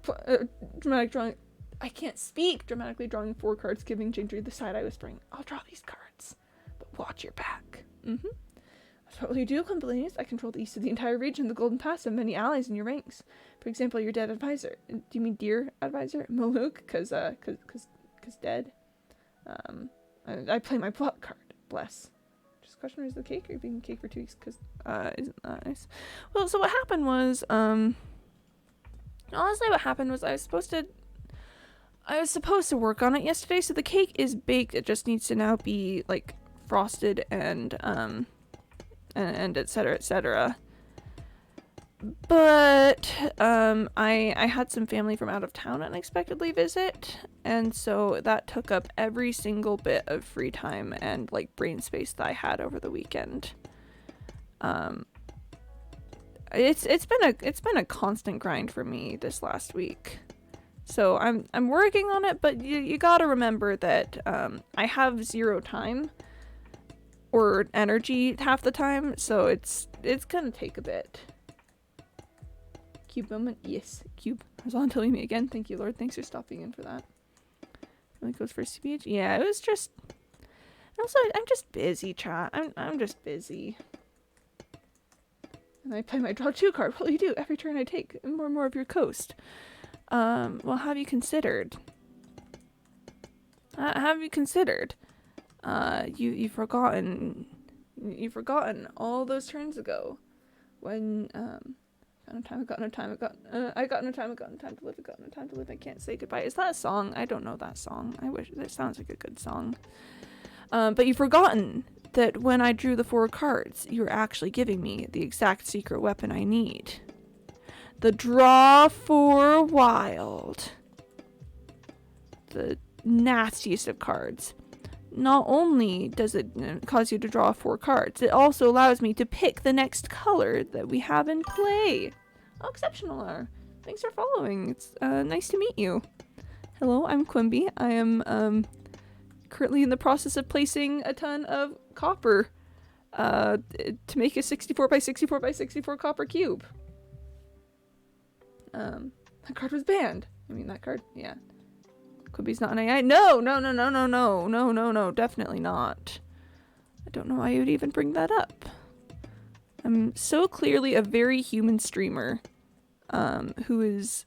cards, giving Gingery the side eye whispering, "I'll draw these cards, but watch your back." That's what will you do, Quimblies? I control the east of the entire region, the Golden Pass, and many allies in your ranks. For example, your dead advisor. Do you mean dear advisor? Maluk? Cause dead. I play my plot card. Bless. Question, is the cake? Are you baking cake for 2 weeks? Because isn't that nice? Well, so what happened was honestly what happened was I was supposed to work on it yesterday, so the cake is baked. It just needs to now be like frosted and etc, etc. But I had some family from out of town unexpectedly visit, and so that took up every single bit of free time and like brain space that I had over the weekend. It's been a constant grind for me this last week. So I'm working on it, but you gotta remember that I have zero time. or energy half the time, so it's gonna take a bit. Cube moment, yes, cube. I was on telling me again. Thank you, Lord. Thanks for stopping in for that. It goes for CBH. Yeah, it was just. Also, I'm just busy, chat. I'm just busy. And I play my draw 2 card. What will you do? Every turn I take more and more of your coast. Well, have you considered? Have you considered? You've forgotten all those turns ago, when I got no time, I got no time to live, I got no time to live, I can't say goodbye. Is that a song? I don't know that song. I wish that sounds like a good song. But you've forgotten that when I drew the 4 cards, you were actually giving me the exact secret weapon I need. The draw 4 wild. The nastiest of cards. Not only does it cause you to draw 4 cards, it also allows me to pick the next color that we have in play. Oh, exceptional. Thanks for following. It's nice to meet you. Hello, I'm Quimby. I am currently in the process of placing a ton of copper to make a 64 by 64 by 64 copper cube. That card was banned. I mean, that card, yeah. Quimby's not an AI. No, definitely not. I don't know why you would even bring that up. I'm so clearly a very human streamer, who is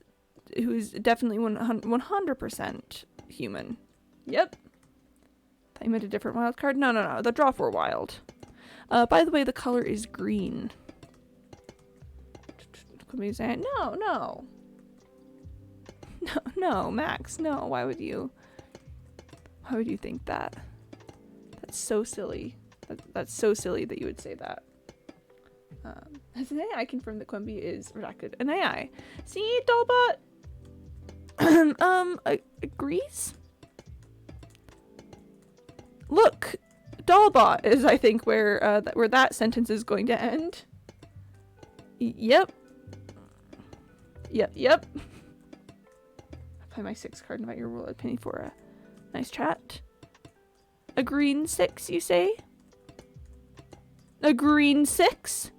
definitely 100% human. Yep. I made a different wild card. No, the draw 4 wild. By the way, the color is green. Quimby's saying, No, Max, no, why would you think that? That's so silly. That's so silly that you would say that. Has an AI confirmed that Quimby is redacted? An AI. See, Dollbot agrees? Look, Dollbot is, I think, where that sentence is going to end. Yep. Play my 6 card, invite your rule at penny for a nice chat. A green 6, you say? A green 6?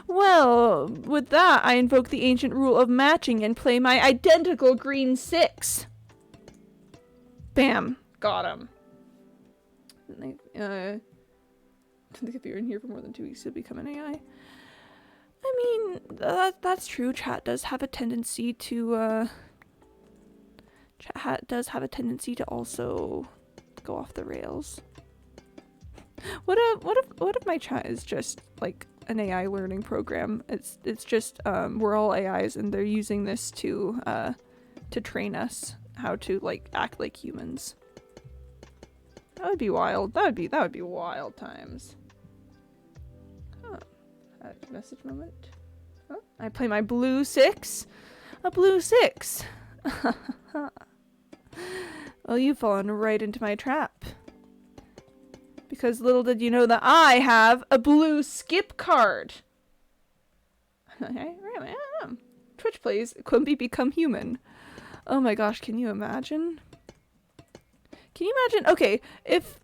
Well, with that, I invoke the ancient rule of matching and play my identical green 6. Bam. Got him. I think if you're in here for more than 2 weeks, you'll become an AI. I mean, that's true. Chat does have a tendency to, also go off the rails. What if my chat is just like an AI learning program? It's just we're all AIs and they're using this to train us how to like act like humans. That would be wild. That would be wild times. Huh. Message moment. Oh, I play my blue 6. A blue 6. Well, you've fallen right into my trap. Because little did you know that I have a blue skip card. Okay, really? Twitch plays Quimby become human. Oh my gosh, can you imagine? Can you imagine? Okay, if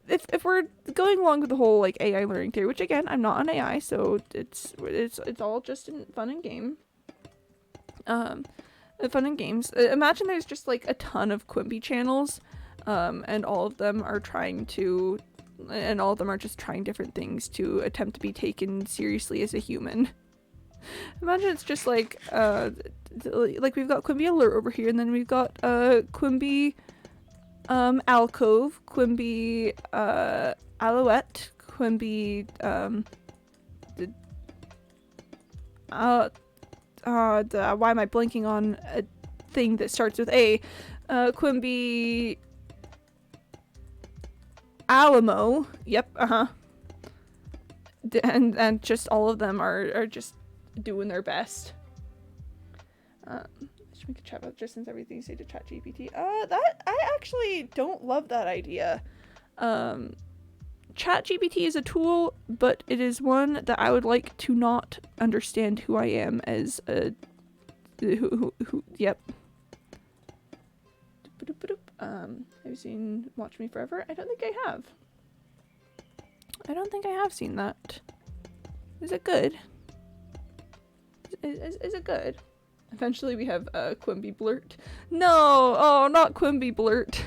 we're going along with the whole like AI learning theory, which again, I'm not an AI, so it's all just fun and game. Fun and games. Imagine there's just like a ton of Quimby channels, and all of them are just trying different things to attempt to be taken seriously as a human. Imagine it's just like we've got Quimby Alert over here, and then we've got Quimby Alcove, Quimby Alouette, Quimby why am I blanking on a thing that starts with A? Quimby Alamo. Yep, and just all of them are just doing their best. Should make a chat about just since everything you say to ChatGPT. That I actually don't love that idea. ChatGPT is a tool, but it is one that I would like to not understand who I am as a yep. Have you seen Watch Me Forever? I don't think I have. I don't think I have seen that. Is it good? Is it good? Eventually we have Quimby Blurt. No! Oh, not Quimby Blurt.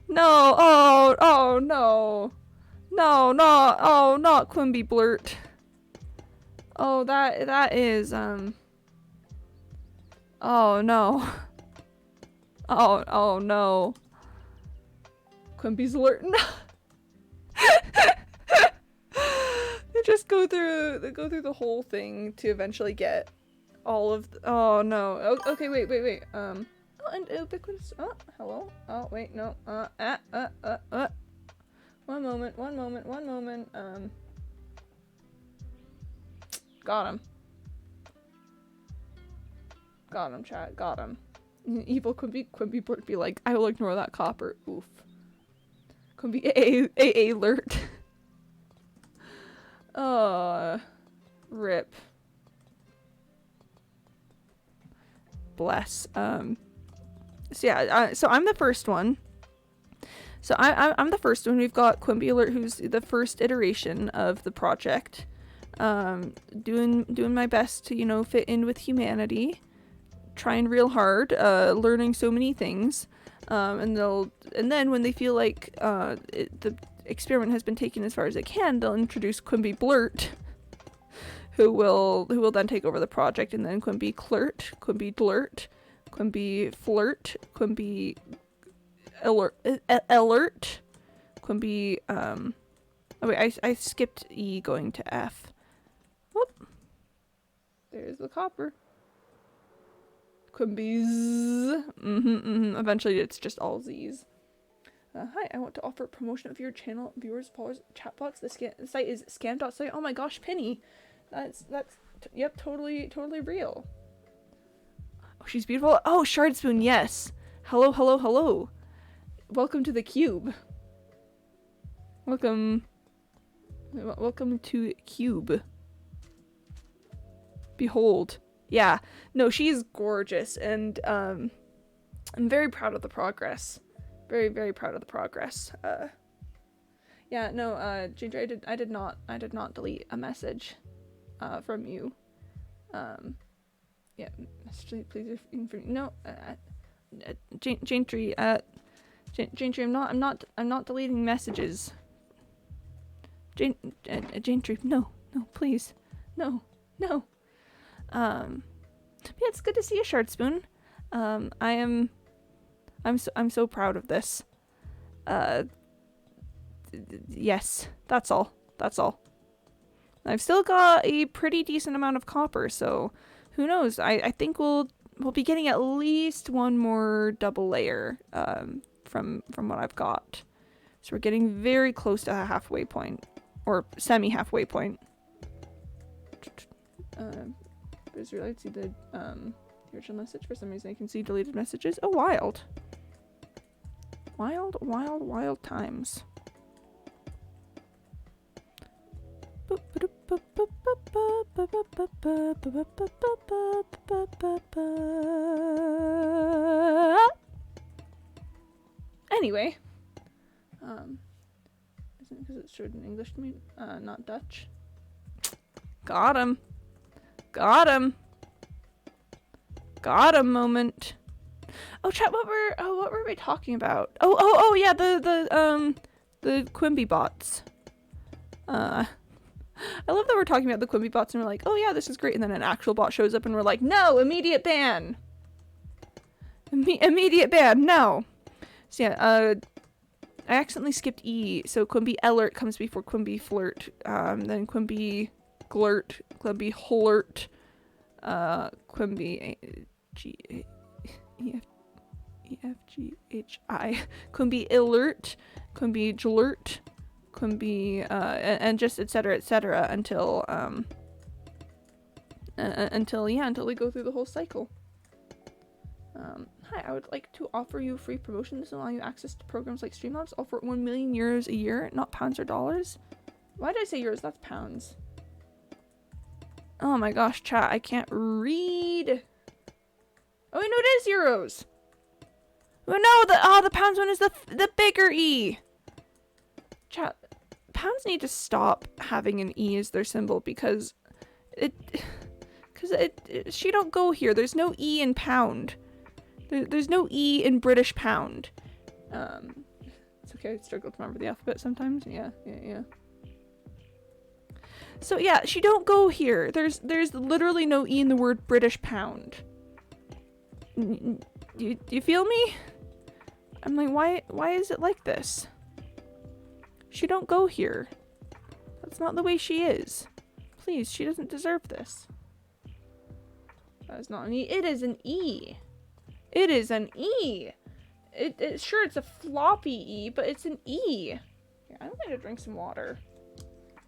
No! Oh no! No, not not Quimby Blurt. Oh, that is oh no. Oh no. Quimby's Blurt. No. They just go through the whole thing to eventually get all of oh no. Oh, okay, wait. Oh, and ubiquitous. Oh, hello. Oh, wait, no. One moment. Got him, chat. Got him. Evil Quimby Blurt be like, I will ignore that copper. Oof. Quimby AA alert. Rip. Bless. So yeah, so I'm the first one. So I'm the first one. We've got Quimby Alert, who's the first iteration of the project. Doing my best to, you know, fit in with humanity. Trying real hard, learning so many things. And then when they feel like the experiment has been taken as far as it can, they'll introduce Quimby Blurt, who will then take over the project, and then Quimby Clert, Quimby Blurt, Quimby Flirt, Quimby Alert, Quimby oh wait, I skipped E going to F. Whoop. There's the copper. Quimby's. Eventually it's just all Z's. Hi, I want to offer promotion of your channel, viewers, followers, chatbots. The site is scam.site. Oh my gosh, Penny. Yep, totally real. Oh, she's beautiful. Oh, Shardspoon, yes. Hello. Welcome to the cube. Welcome to cube. Behold. Yeah. No, she's gorgeous, and I'm very proud of the progress. Very, very proud of the progress. Yeah, no, Ginger, I did not delete a message from you. Yeah, please, no, Gentry, Gentry, I'm not deleting messages. Gentry, no, please, no. Yeah, it's good to see you, Shardspoon. I'm so proud of this. Yes, that's all. I've still got a pretty decent amount of copper, so who knows? I think we'll be getting at least one more double layer from what I've got. So we're getting very close to a halfway point, or semi-halfway point. Israelites see the original message. For some reason I can see deleted messages. Oh, wild times. Anyway, isn't it because it's showed in English to me, not Dutch. Got him moment. Oh, chat, what were we talking about? Oh yeah, the Quimby bots. I love that we're talking about the Quimby bots and we're like, oh yeah, this is great, and then an actual bot shows up and we're like, no, immediate ban. Immediate ban, no. So yeah, I accidentally skipped E, so Quimby Alert comes before Quimby Flirt, then Quimby Glurt, Quimby Hulert, Quimby EFGHI, Quimby Alert, Quimby Jlurt, Quimby, and just etc until we go through the whole cycle. Hi, I would like to offer you free promotion. This will allow you access to programs like Streamlabs, all for 1 million euros a year, not pounds or dollars. Why did I say euros? That's pounds. Oh my gosh, chat, I can't read. Oh wait, no, it is euros. Oh no, the pounds one is the bigger E. Chat, pounds need to stop having an E as their symbol because she don't go here. There's no E in pound. There's no E in British pound. It's okay, I struggle to remember the alphabet sometimes. Yeah. So yeah, she don't go here. There's literally no E in the word British pound. Do you feel me? I'm like, why is it like this? She don't go here. That's not the way she is. Please, she doesn't deserve this. That is not an E. It is an E. It is an E. Sure, it's a floppy E, but it's an E. Here, I'm going to drink some water.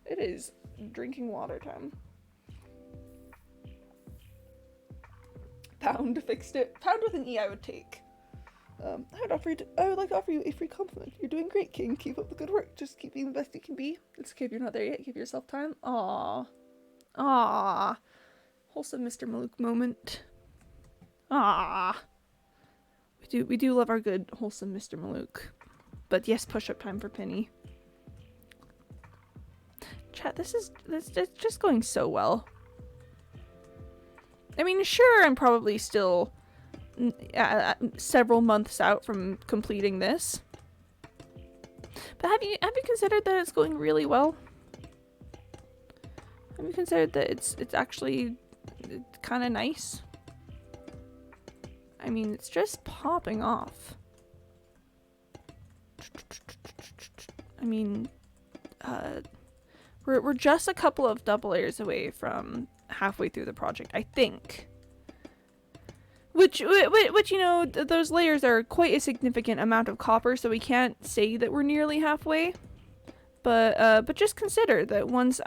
It is drinking water time. Pound fixed it. Pound with an E I would take. I would like to offer you a free compliment. You're doing great, King. Keep up the good work. Just keep being the best you can be. It's okay if you're not there yet. Give yourself time. Aww. Wholesome Mr. Malouk moment. Aww. We do love our good, wholesome Mr. Malouk. But yes, push-up time for Penny. Chat, this is just going so well. I mean, sure, I'm probably still several months out from completing this. But have you considered that it's going really well? Have you considered that it's actually kind of nice? I mean, it's just popping off. I mean, we're just a couple of double layers away from halfway through the project, I think. Which you know, those layers are quite a significant amount of copper, so we can't say that we're nearly halfway. But just consider that once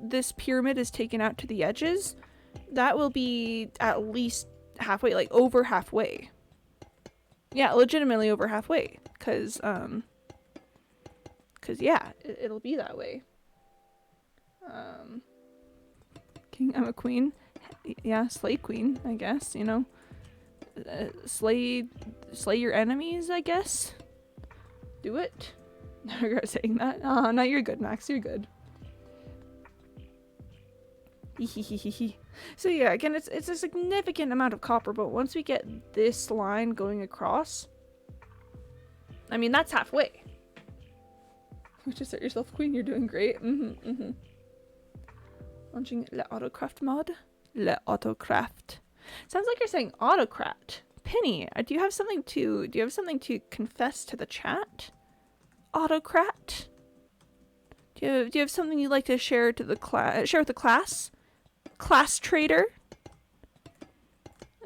this pyramid is taken out to the edges, that will be at least halfway, like over halfway. Yeah, legitimately over halfway, cause yeah, it'll be that way. King, I'm a queen. Yeah, slay queen, I guess, you know. Slay your enemies, I guess. Do it. I regret saying that. Oh, no, you're good, Max. You're good. So yeah, again, it's a significant amount of copper, but once we get this line going across, I mean, that's halfway. Just set yourself queen. You're doing great. Launching Le Autocraft mod. Le Autocraft. Sounds like you're saying autocrat. Penny, do you have something to confess to the chat? Autocrat? Do you have something you'd like to share to the share with the class? Class trader?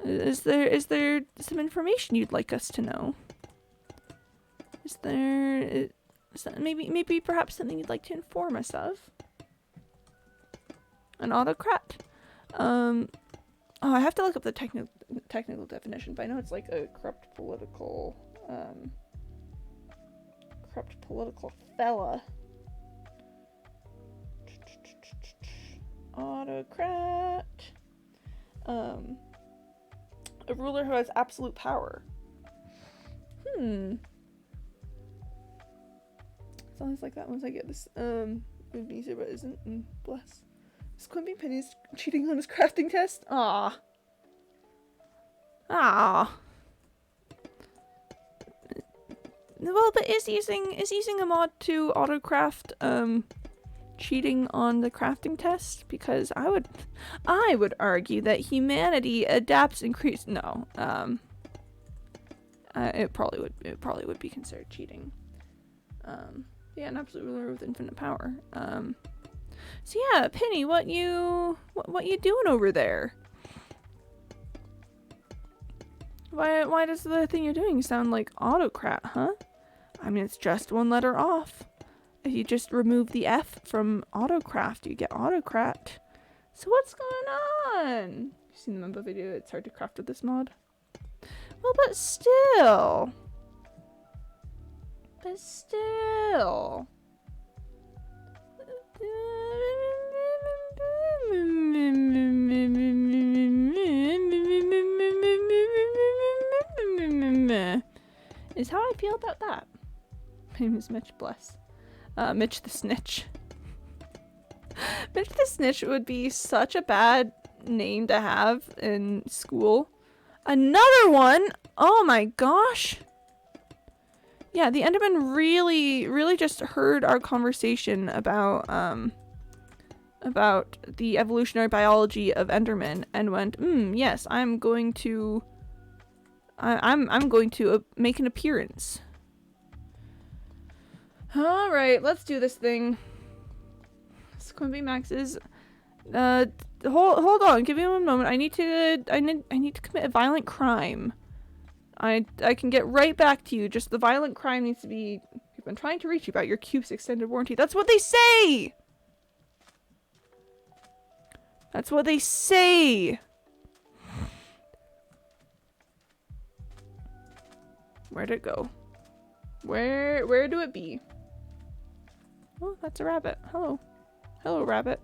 Is there some information you'd like us to know? Is that maybe perhaps something you'd like to inform us of? An autocrat? Oh, I have to look up the technical definition, but I know it's like a corrupt political fella. Autocrat. A ruler who has absolute power. Sounds like that once I get this would be easier, but isn't. Bless. Is Quimpy Penny's cheating on his crafting test? Aww. Well, but is using a mod to autocraft cheating on the crafting test? Because I would argue that humanity adapts and creates. No. It probably would be considered cheating. Yeah, an absolute ruler with infinite power. So yeah, Penny, what you doing over there? Why does the thing you're doing sound like autocrat, huh? I mean, it's just one letter off. If you just remove the F from autocraft, you get autocrat. So what's going on? You've seen the Mumbo video, it's hard to craft with this mod. Well, but still. Is how I feel about that. My name is Mitch, bless. Mitch the Snitch. Mitch the Snitch would be such a bad name to have in school. Another one? Oh my gosh. Yeah, the Enderman really just heard our conversation about the evolutionary biology of Enderman and went, yes, I'm going to make an appearance. All right, let's do this thing. Quimby Max is hold on, give me one moment. I need to commit a violent crime. I can get right back to you. Just the violent crime needs to be. I've been trying to reach you about your Cube's extended warranty. That's what they say. That's what they say. Where'd it go? Where do it be? Oh, that's a rabbit. Hello. Hello, rabbit.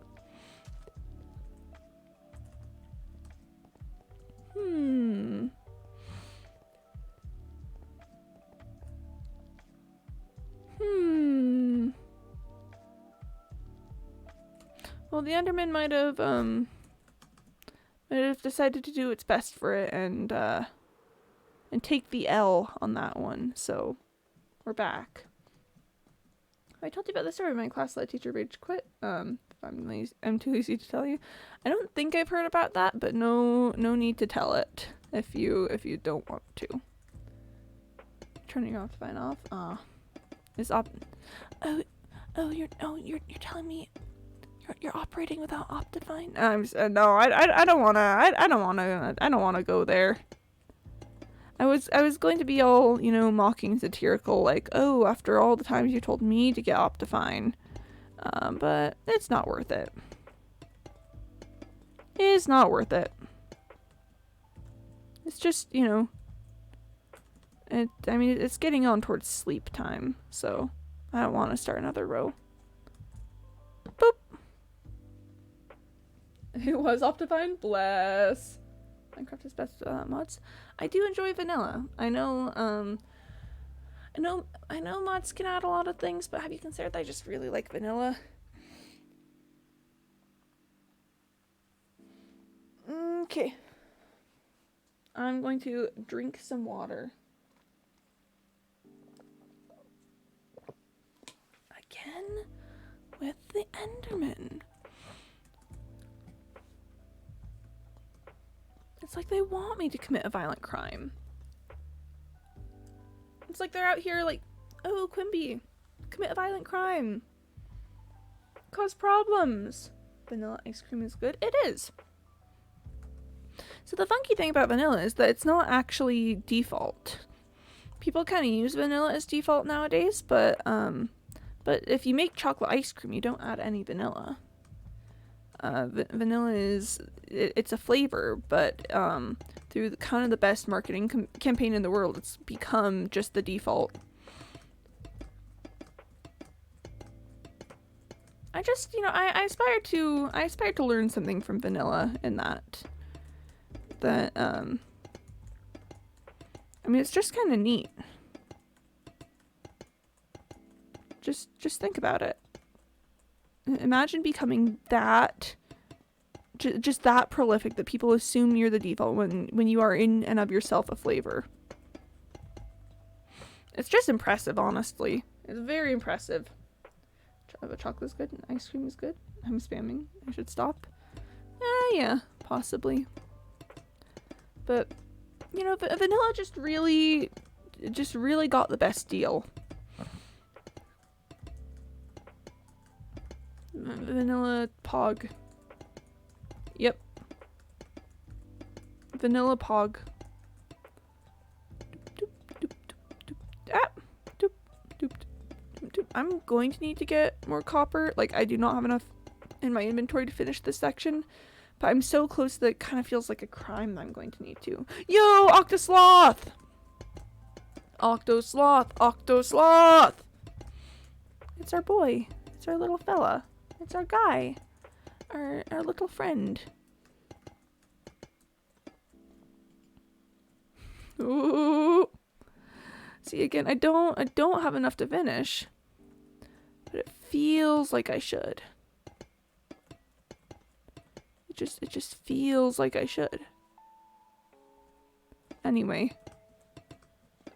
Well, the Enderman might have decided to do its best for it and take the L on that one. So, we're back. I told you about the story. My class let teacher rage quit. I'm too lazy to tell you. I don't think I've heard about that, but no need to tell it if you don't want to. Turning off the fine off. Is you're telling me you're operating without Optifine? No, I don't wanna go there. I was going to be all, mocking, satirical, like, oh, after all the times you told me to get Optifine. But it's not worth it. It's not worth it. It's just, it's getting on towards sleep time, so I don't want to start another row. Boop. It was Optifine, bless. Minecraft is best mods. I do enjoy vanilla. I know mods can add a lot of things, but have you considered that I just really like vanilla? Okay. I'm going to drink some water. Again with the Enderman. It's like they want me to commit a violent crime. It's like they're out here like, oh, Quimby, commit a violent crime. Cause problems. Vanilla ice cream is good. It is. So the funky thing about vanilla is that it's not actually default. People kind of use vanilla as default nowadays, but if you make chocolate ice cream, you don't add any vanilla. Vanilla it's a flavor, but through kind of the best marketing campaign in the world, it's become just the default. I just, I aspire to learn something from vanilla in that it's just kind of neat. Just think about it. Imagine becoming that, just that prolific that people assume you're the default when you are in and of yourself a flavor. It's just impressive, honestly. It's very impressive. Chocolate is good and ice cream is good. I'm spamming. I should stop. Yeah, possibly. But, vanilla just really got the best deal. Vanilla Pog. Yep. Vanilla Pog. I'm going to need to get more copper. Like, I do not have enough in my inventory to finish this section. But I'm so close that it kind of feels like a crime that I'm going to need to. Yo, Octosloth! Octosloth! Octosloth! It's our boy. It's our little fella. It's our guy. Our little friend. Ooh. See, again, I don't have enough to finish. But but it feels like I should. It just feels like I should. Anyway,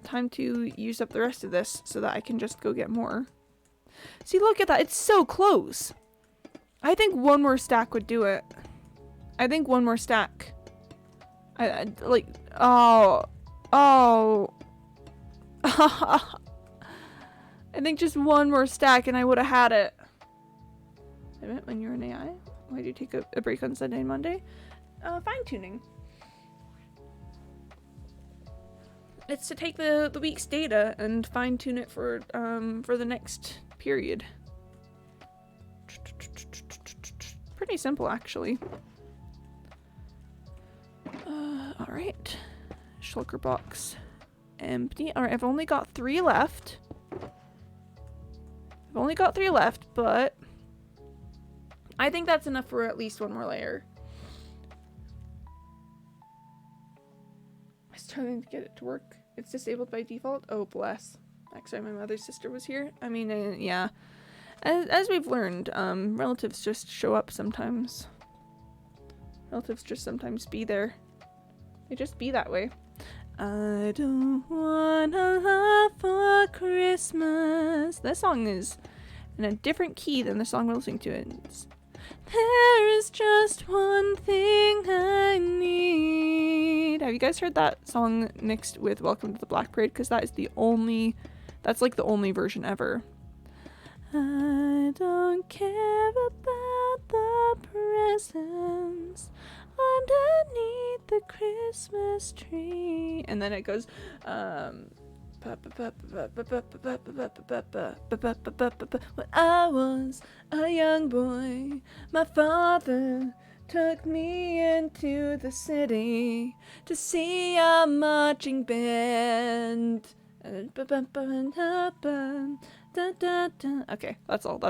time to use up the rest of this so that I can just go get more. See, look at that. It's so close. I think one more stack would do it. I think one more stack. Like, oh. I think just one more stack and I would have had it. Wait a minute, when you're an AI, why do you take a break on Sunday and Monday? Fine tuning. It's to take the week's data and fine tune it for the next period. Pretty simple, actually. All right, shulker box empty. All right, I've only got 3 left. But I think that's enough for at least one more layer. I was trying to get it to work. It's disabled by default. Oh, bless. Actually, my mother's sister was here. I mean, yeah. As we've learned, relatives just show up sometimes. Relatives just sometimes be there. They just be that way. I don't wanna love for Christmas. That song is in a different key than the song we're listening to. There is just one thing I need. Have you guys heard that song mixed with Welcome to the Black Parade? Because that's like the only version ever. I don't care about the presents underneath the Christmas tree. And then it goes, when I was a young boy, my father took me into the city to see a marching band. Okay, that's all.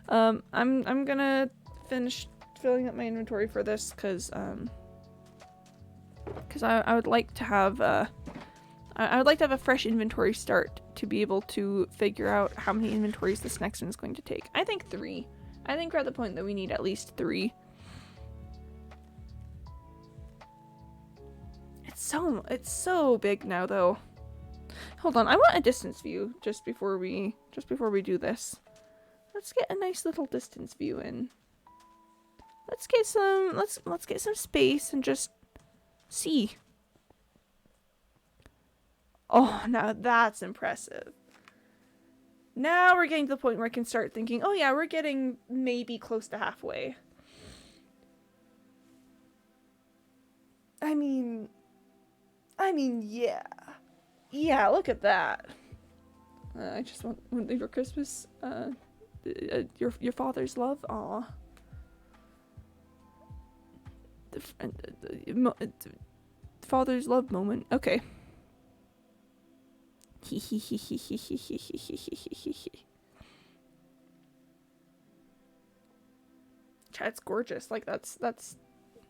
I'm gonna finish filling up my inventory for this because I would like to have I would like to have a fresh inventory start to be able to figure out how many inventories this next one is going to take. I think 3. I think we're at the point that we need at least 3. It's so big now though. Hold on, I want a distance view just before we do this. Let's get a nice little distance view in. Let's get some space and just see. Oh, now that's impressive. Now we're getting to the point where I can start thinking, oh yeah, we're getting maybe close to halfway. I mean, yeah. Yeah, look at that. I just want your Christmas, your father's love. Aw. The father's love moment. Okay. Chat's gorgeous. Like that's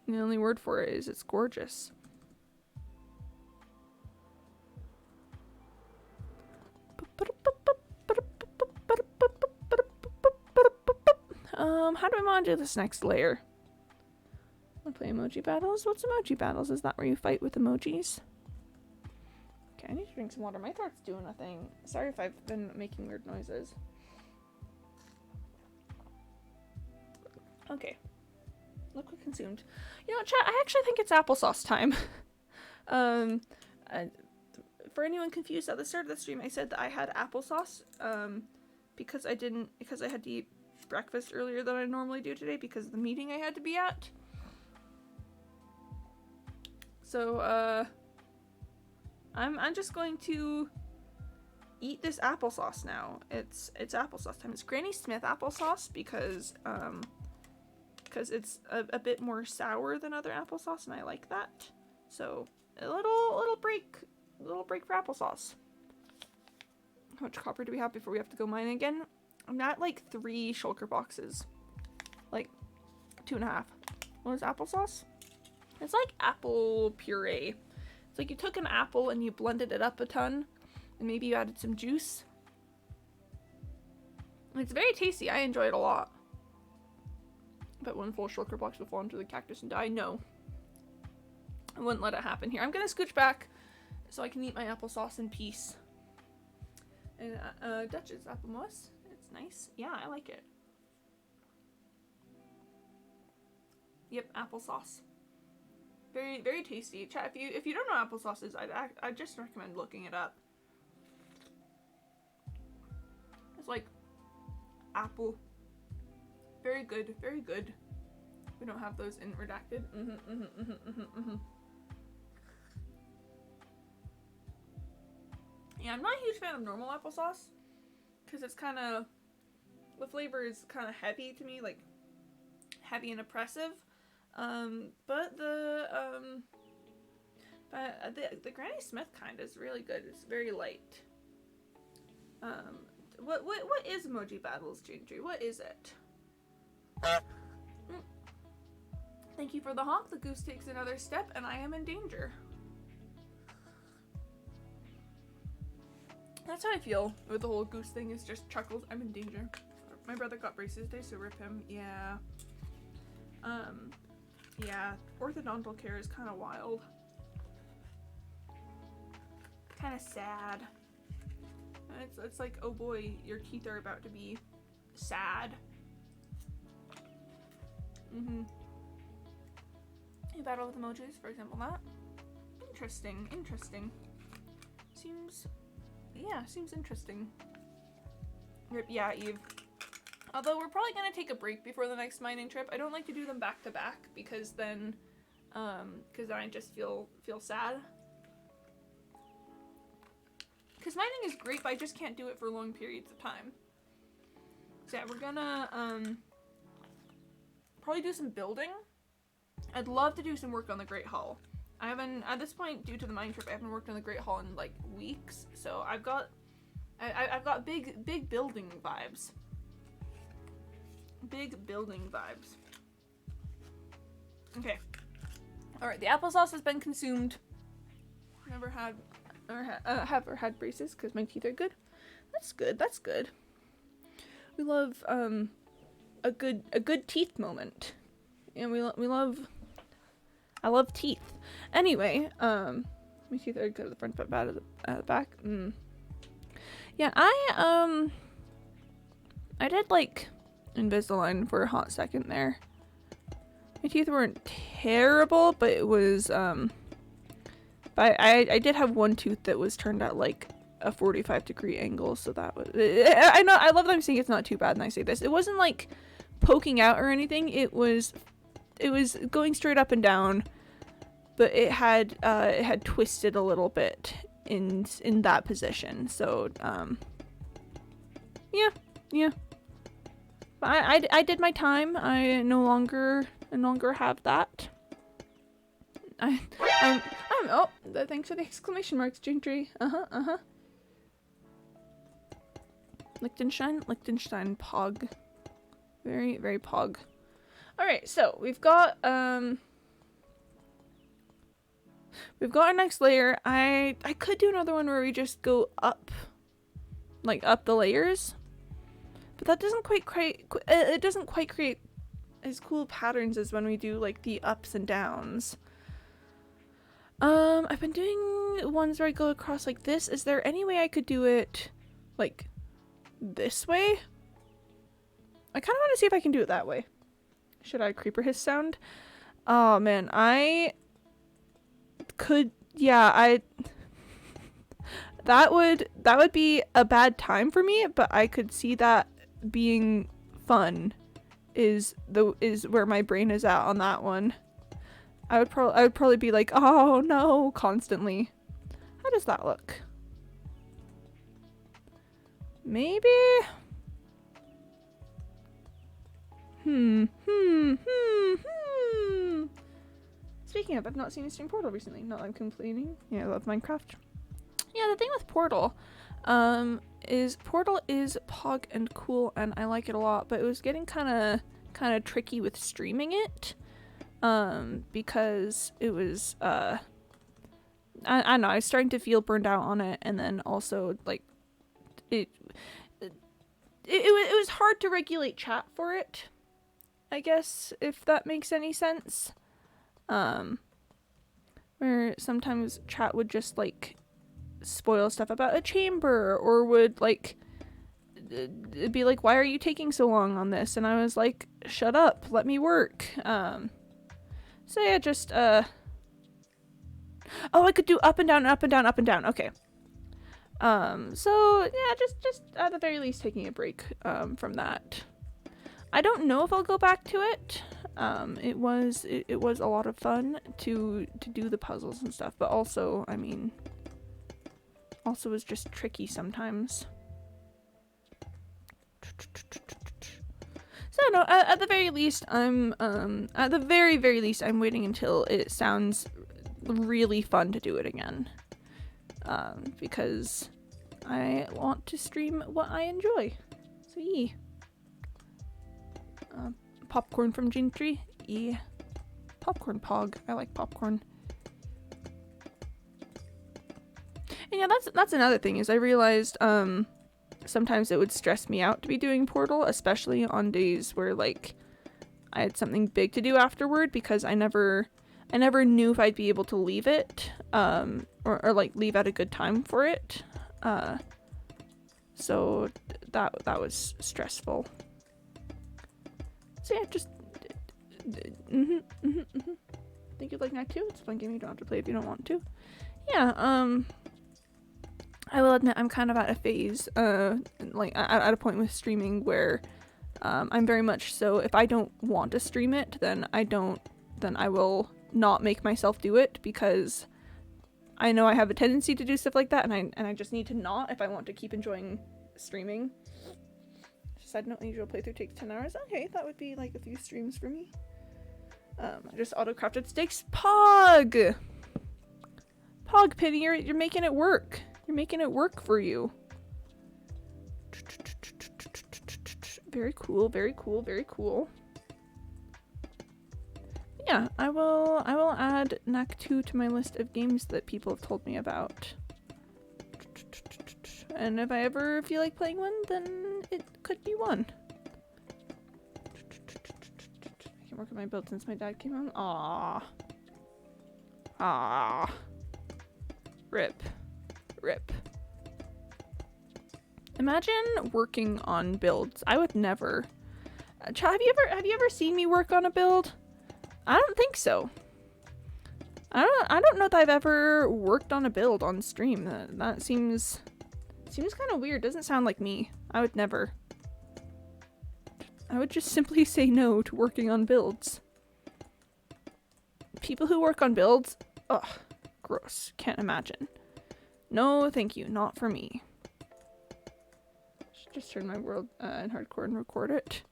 the only word for it is it's gorgeous. How do I want to do this next layer? Want to play emoji battles? What's emoji battles? Is that where you fight with emojis? Okay, I need to drink some water. My throat's doing a thing. Sorry if I've been making weird noises. Okay. Liquid consumed. You know, chat, I actually think it's applesauce time. For anyone confused, at the start of the stream, I said that I had applesauce, because I had to eat breakfast earlier than I normally do today because of the meeting I had to be at. So, I'm just going to eat this applesauce now. It's applesauce time. It's Granny Smith applesauce because it's a bit more sour than other applesauce, and I like that. So a little break for applesauce. How much copper do we have before we have to go mining again? I'm at like 3 shulker boxes, like 2.5. What is applesauce? It's like apple puree. It's like you took an apple and you blended it up a ton, and maybe you added some juice. It's very tasty. I enjoy it a lot. But one full shulker box will fall into the cactus and die. No. I wouldn't let it happen here. I'm gonna scooch back so I can eat my applesauce in peace. And Dutch's apple moss. It's nice. Yeah, I like it. Yep, applesauce. Very, very tasty. Chat, if you don't know applesauce is, I just recommend looking it up. It's like apple. Very good, very good. We don't have those in redacted. Yeah, I'm not a huge fan of normal applesauce because it's kind of, the flavor is kind of heavy to me, like heavy and oppressive. But the Granny Smith kind is really good. It's very light. What is Emoji Battles, Gingy? What is it? Thank you for the honk. The goose takes another step, and I am in danger. That's how I feel with the whole goose thing. Is just chuckles. I'm in danger. My brother got braces today, so rip him. Yeah. Yeah. Orthodontal care is kind of wild. Kind of sad. It's like, oh boy, your teeth are about to be sad. You battle with emojis, for example, that. Interesting, interesting. Seems interesting. Yeah, Eve. Although we're probably gonna take a break before the next mining trip. I don't like to do them back to back because then I just feel sad. Because mining is great, but I just can't do it for long periods of time. So yeah, we're gonna probably do some building. I'd love to do some work on the Great Hall. I haven't, at this point, due to the mine trip, I haven't worked on the Great Hall in like weeks. So I've got big building vibes. Big building vibes. Okay. Alright, the applesauce has been consumed. Never had, or have or had braces because my teeth are good. That's good, that's good. We love, a good teeth moment. And we love, I love teeth. Anyway, my teeth are good at the front but bad at the back. Yeah, I did like Invisalign for a hot second there. My teeth weren't terrible, but it was, but I did have one tooth that was turned at like a 45-degree angle, so that was, I know, I love that I'm saying it's not too bad and I say this. It wasn't like poking out or anything, it was going straight up and down, but it had twisted a little bit in that position, so, yeah. But I did my time. I no longer have that. Oh, thanks for the exclamation marks, Gentry. Liechtenstein, pog. Very, very pog. Alright, so we've got our next layer. I could do another one where we just go up, like up the layers. But that doesn't quite create, it doesn't quite create as cool patterns as when we do like the ups and downs. I've been doing ones where I go across like this. Is there any way I could do it like this way? I kind of want to see if I can do it that way. Should I creeper hiss sound? Oh man, I could, yeah, that would be a bad time for me, but I could see that being fun is where my brain is at on that one. I would probably be like, oh no, constantly. How does that look? Maybe? Speaking of, I've not seen a stream Portal recently. Not that I'm complaining. Yeah, I love Minecraft. Yeah, the thing with Portal, is Portal is pog and cool, and I like it a lot, but it was getting kind of tricky with streaming it, because it was, I don't know, I was starting to feel burned out on it, and then also, like, it was hard to regulate chat for it, I guess, if that makes any sense. Where sometimes chat would just, like, spoil stuff about a chamber, or would, like, it'd be like, why are you taking so long on this? And I was like, shut up, let me work. So yeah, just, oh, I could do up and down, up and down, up and down, okay. So yeah, just at the very least taking a break, from that. I don't know if I'll go back to it. It was a lot of fun to do the puzzles and stuff, but also, I mean, also was just tricky sometimes. So no, at the very least, I'm waiting until it sounds really fun to do it again. Because I want to stream what I enjoy. So yeah. Popcorn from Gene Tree? Yeah. Popcorn Pog. I like popcorn. And yeah, that's another thing, is I realized sometimes it would stress me out to be doing Portal, especially on days where, like, I had something big to do afterward, because I never knew if I'd be able to leave it, or like leave at a good time for it. So that was stressful. So yeah, just I think you'd like Knack 2. It's a fun game, you don't have to play if you don't want to. Yeah, I will admit I'm kind of at a phase, like at a point with streaming where I'm very much so, if I don't want to stream it, then I will not make myself do it, because I know I have a tendency to do stuff like that, and I just need to not if I want to keep enjoying streaming. Side note, usual playthrough takes 10 hours. Okay, that would be like a few streams for me. I just auto-crafted steaks. Pog! Pog, Penny, you're making it work. You're making it work for you. Very cool, very cool, very cool. Yeah, I will add Knack 2 to my list of games that people have told me about. And if I ever feel like playing one, then it could be one. I can work on my build since my dad came home. Aww. Aww. Rip. Rip. Imagine working on builds. I would never. Have you ever seen me work on a build? I don't think so. I don't know that I've ever worked on a build on stream. That seems kind of weird. Doesn't sound like me. I would never. I would just simply say no to working on builds. People who work on builds, ugh, gross. Can't imagine. No, thank you. Not for me. Should just turn my world in hardcore and record it.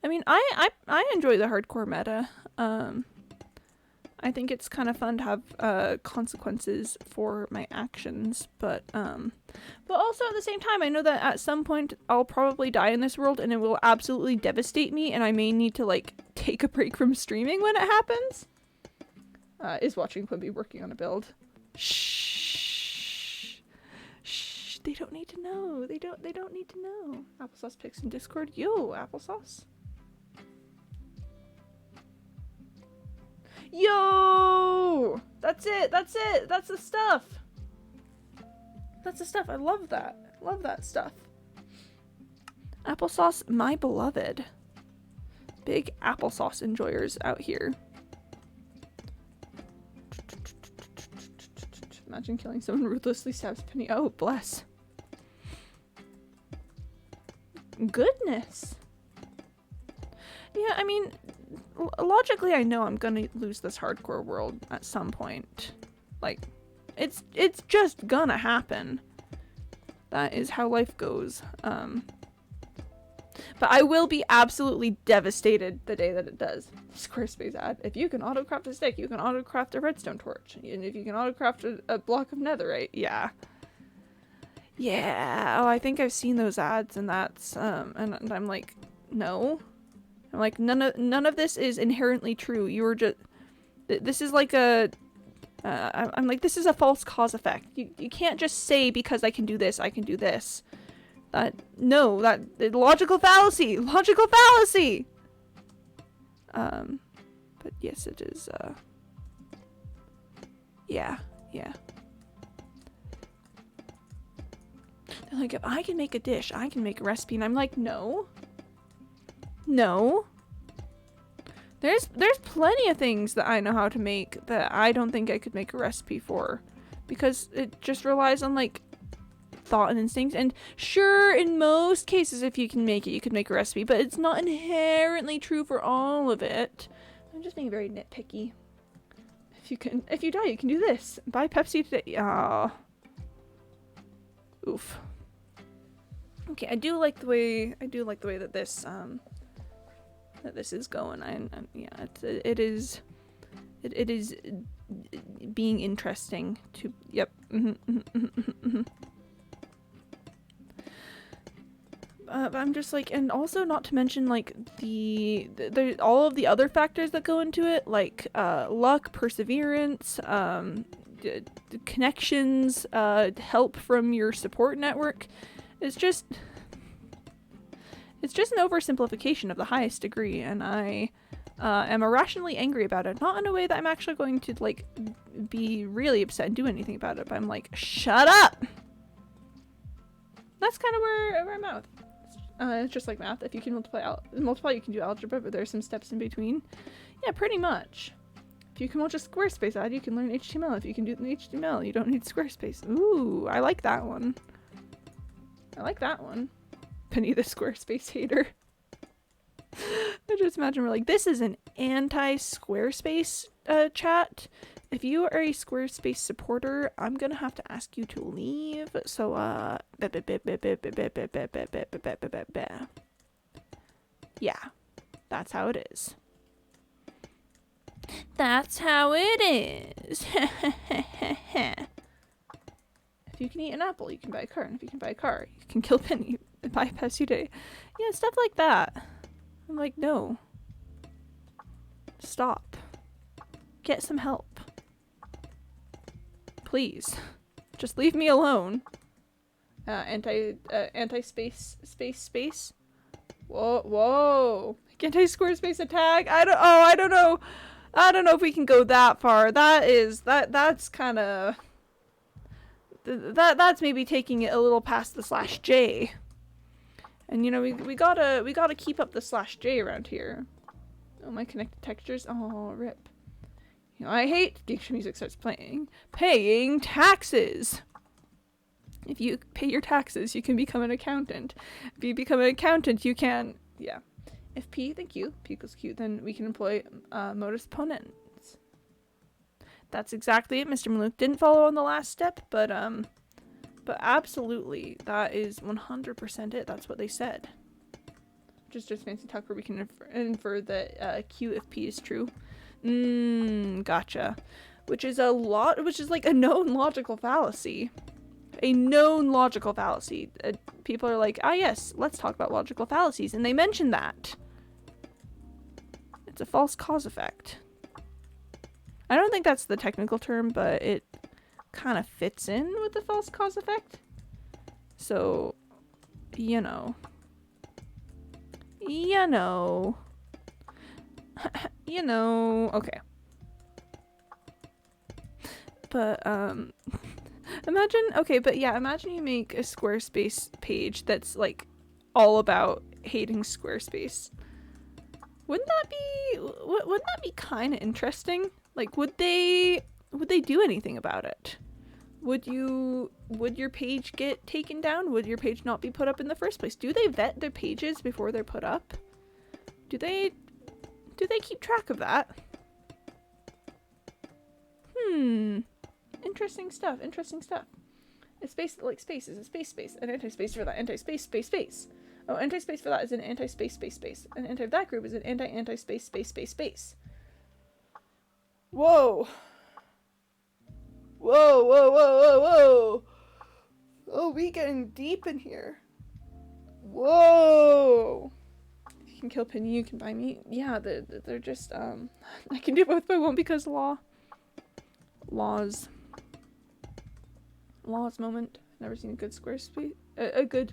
I mean, I enjoy the hardcore meta. I think it's kind of fun to have consequences for my actions, but also at the same time, I know that at some point I'll probably die in this world and it will absolutely devastate me, and I may need to, like, take a break from streaming when it happens. Is watching Quimby working on a build. Shh. Shh. They don't need to know. They don't need to know. Applesauce picks in Discord. Yo, Applesauce. Yo! That's it! That's it! That's the stuff! That's the stuff. I love that. Love that stuff. Applesauce, my beloved. Big applesauce enjoyers out here. Imagine killing someone ruthlessly stabs Penny. Oh, bless. Goodness. Yeah, I mean, logically I know I'm gonna lose this hardcore world at some point. Like, it's just gonna happen. That is how life goes. But I will be absolutely devastated the day that it does. Squarespace ad. If you can auto-craft a stick, you can auto-craft a redstone torch. And if you can auto-craft a block of netherite, yeah. Yeah, oh, I think I've seen those ads, and that's, and I'm like, no. I'm like, none of this is inherently true. You were just, this is like a, I'm like, this is a false cause effect. You can't just say because I can do this, I can do this. No, logical fallacy! Logical fallacy! But yes, it is, yeah. They're like, if I can make a dish, I can make a recipe. And I'm like, no. No. There's plenty of things that I know how to make that I don't think I could make a recipe for. Because it just relies on, like, thought and instincts. And sure, in most cases, if you can make it, you could make a recipe. But it's not inherently true for all of it. I'm just being very nitpicky. If you die, you can do this. Buy Pepsi today. Ah. Oof. Okay, I do like the way that this is going. Yeah, it is being interesting to. Yep. But I'm just like, and also not to mention like there's all of the other factors that go into it, like luck, perseverance, connections, help from your support network. It's just an oversimplification of the highest degree, and I am irrationally angry about it. Not in a way that I'm actually going to like be really upset and do anything about it, but I'm like, shut up! That's kind of where I'm at. It's just like math. If you can multiply, you can do algebra, but there's some steps in between. Yeah, pretty much. If you can launch a Squarespace ad, you can learn HTML. If you can do HTML, you don't need Squarespace. Ooh, I like that one. Penny the Squarespace hater. I just imagine we're like, this is an anti-Squarespace chat. If you are a Squarespace supporter, I'm gonna have to ask you to leave. So, yeah, that's how it is. That's how it is. If you can eat an apple, you can buy a car. And if you can buy a car, you can kill Penny and buy a Pepsi today. Yeah, stuff like that. I'm like, no. Stop. Get some help. Please. Just leave me alone. Anti-space. Whoa. Anti-Squarespace attack? I don't know. I don't know if we can go that far. That's kind of... That's maybe taking it a little past the /J. And you know, we gotta keep up the /J around here. Oh, my connected textures. Oh, rip. You know, I hate Geekstra Music starts playing. Paying taxes. If you pay your taxes, you can become an accountant. If you become an accountant, you can, yeah. If thank you, P equals Q, then we can employ modus ponens. That's exactly it. Mr. Maluk didn't follow on the last step, but absolutely, that is 100% it. That's what they said. Just fancy talk where we can infer that Q if P is true. Gotcha. Which is like a known logical fallacy. A known logical fallacy. People are like, yes, let's talk about logical fallacies. And they mention that. It's a false cause effect. I don't think that's the technical term, but it kind of fits in with the false cause effect. So, you know. Okay. But, imagine you make a Squarespace page that's, like, all about hating Squarespace. Wouldn't that be kind of interesting? Like, would they do anything about it? Would your page get taken down? Would your page not be put up in the first place? Do they vet their pages before they're put up? Do they keep track of that? Interesting stuff. A space like space is a space. An anti-space for that. Anti-space, space. Oh, anti-space for that is an anti-space, space. And anti that group is an anti-space, space. Whoa. Oh, we getting deep in here. Whoa. You can kill Penny, you can buy me. Yeah, they're just, I can do both, but I won't because law. Laws moment. Never seen a good Squarespace. A good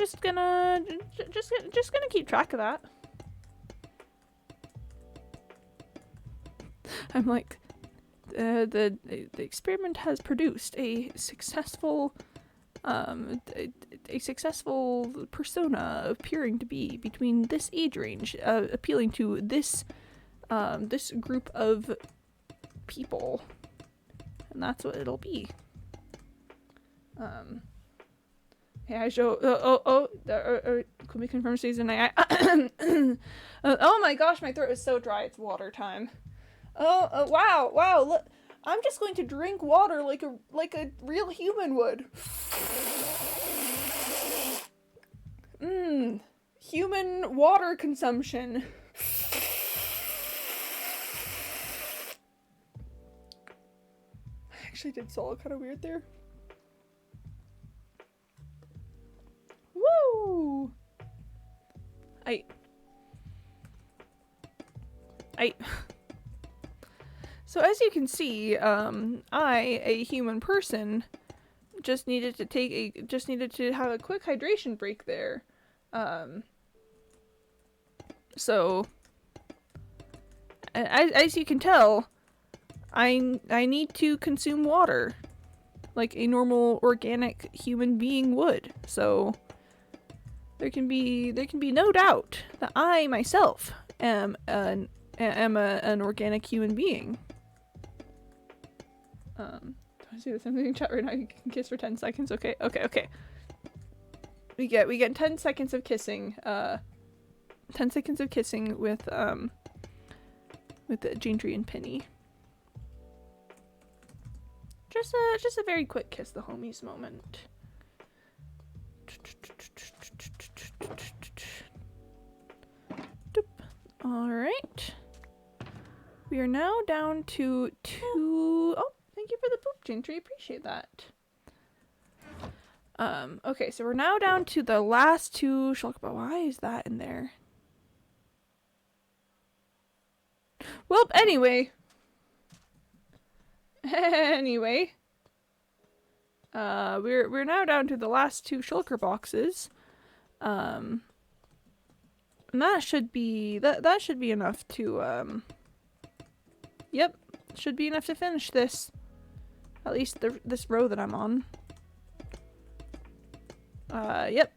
just gonna keep track of that. I'm like, the experiment has produced a successful persona appearing to be between this age range, appealing to this this group of people, and that's what it'll be. Yeah, I show. Could we confirm season 9? Oh my gosh, my throat is so dry. It's water time. Wow. Look, I'm just going to drink water like a real human would. Human water consumption. I actually did swallow kind of weird there. Woo! So as you can see, I, a human person, just needed to have a quick hydration break there. So as you can tell, I need to consume water like a normal organic human being would. So there can be no doubt that I myself am an organic human being. Do I see the same thing in chat right now? You can kiss for 10 seconds. Okay. We get 10 seconds of kissing. 10 seconds of kissing with Gintree and Penny. Just a very quick kiss the homies moment. Alright. We are now down to 2. Oh, thank you for the poop, Gintree. Appreciate that. Okay, so we're now down to the last 2 shulker. Why is that in there? Well, anyway. We're now down to the last 2 shulker boxes. And that should be that should be enough to yep, should be enough to finish this. At least this row that I'm on. Yep.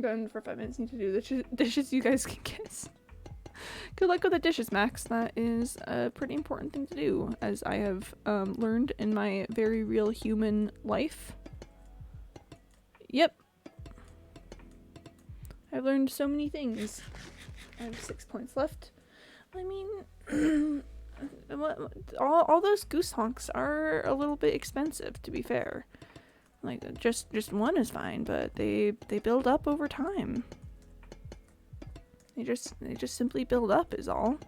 Going for 5 minutes, need to do the dishes. You guys can kiss. Good luck with the dishes, Max. That is a pretty important thing to do, as I have learned in my very real human life. Yep. I've learned so many things. I have 6 points left. I mean, all those goose honks are a little bit expensive, to be fair. Like, just one is fine, but they build up over time. They just simply build up is all.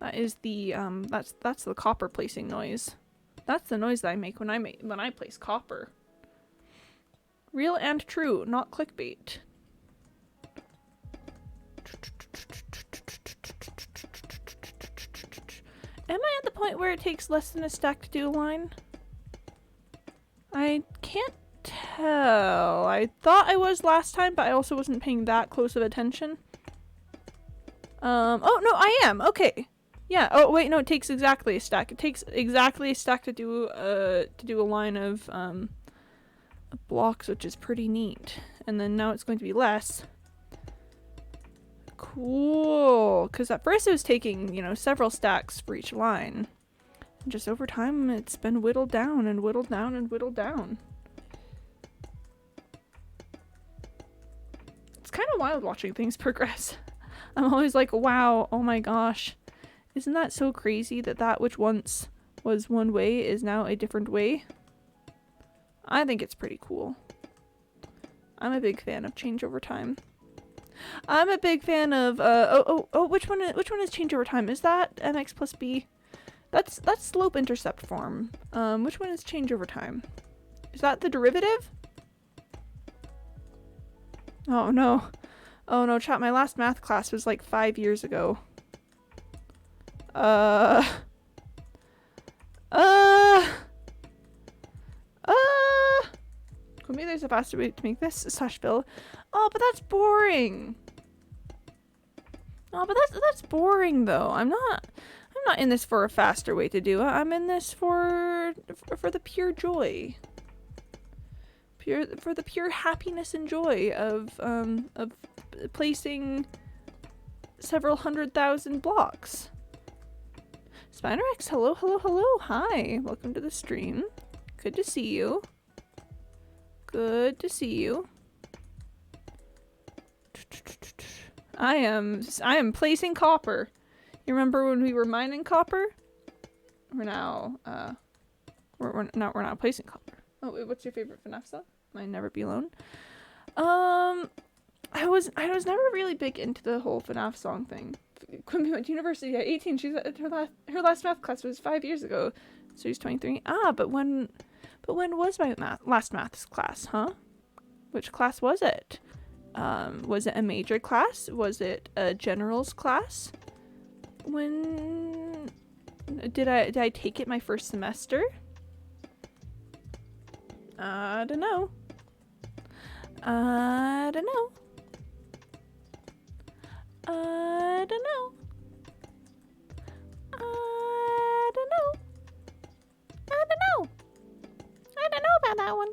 That is the that's the copper placing noise. That's the noise that I make when I place copper. Real and true, not clickbait. Am I at the point where it takes less than a stack to do a line? I can't tell. I thought I was last time, but I also wasn't paying that close of attention. Oh no, I am. Okay. Yeah. Oh wait, no, it takes exactly a stack. It takes exactly a stack to do a line of blocks, which is pretty neat. And then now it's going to be less. Cool, because at first it was taking, several stacks for each line. And just over time, it's been whittled down and whittled down and whittled down. It's kind of wild watching things progress. I'm always like, wow, oh my gosh. Isn't that so crazy that which once was one way is now a different way? I think it's pretty cool. I'm a big fan of change over time. I'm a big fan of which one is change over time? Is that MX plus B? That's slope intercept form. Which one is change over time? Is that the derivative? Oh no. Oh no, chat, my last math class was like 5 years ago. Uh... Maybe there's a faster way to make this slash bill. Oh, but that's boring. Oh, but that's boring though. I'm not in this for a faster way to do it. I'm in this for the pure joy. For the pure happiness and joy of placing several 100,000 blocks. SpiderX, hello, hello, hello. Hi. Welcome to the stream. Good to see you. Good to see you. I am placing copper. You remember when we were mining copper? We're now we're not placing copper. Oh, wait, what's your favorite FNAF song? Mine Never Be Alone. I was never really big into the whole FNAF song thing. Quimby went to university at 18. She's at her last math class was 5 years ago. So she's 23. But when was my last maths class, huh? Which class was it? Was it a major class? Was it a generals class? When did I take it my first semester? I don't know. I don't know. I don't know. I don't know. I don't know. I don't know about that one.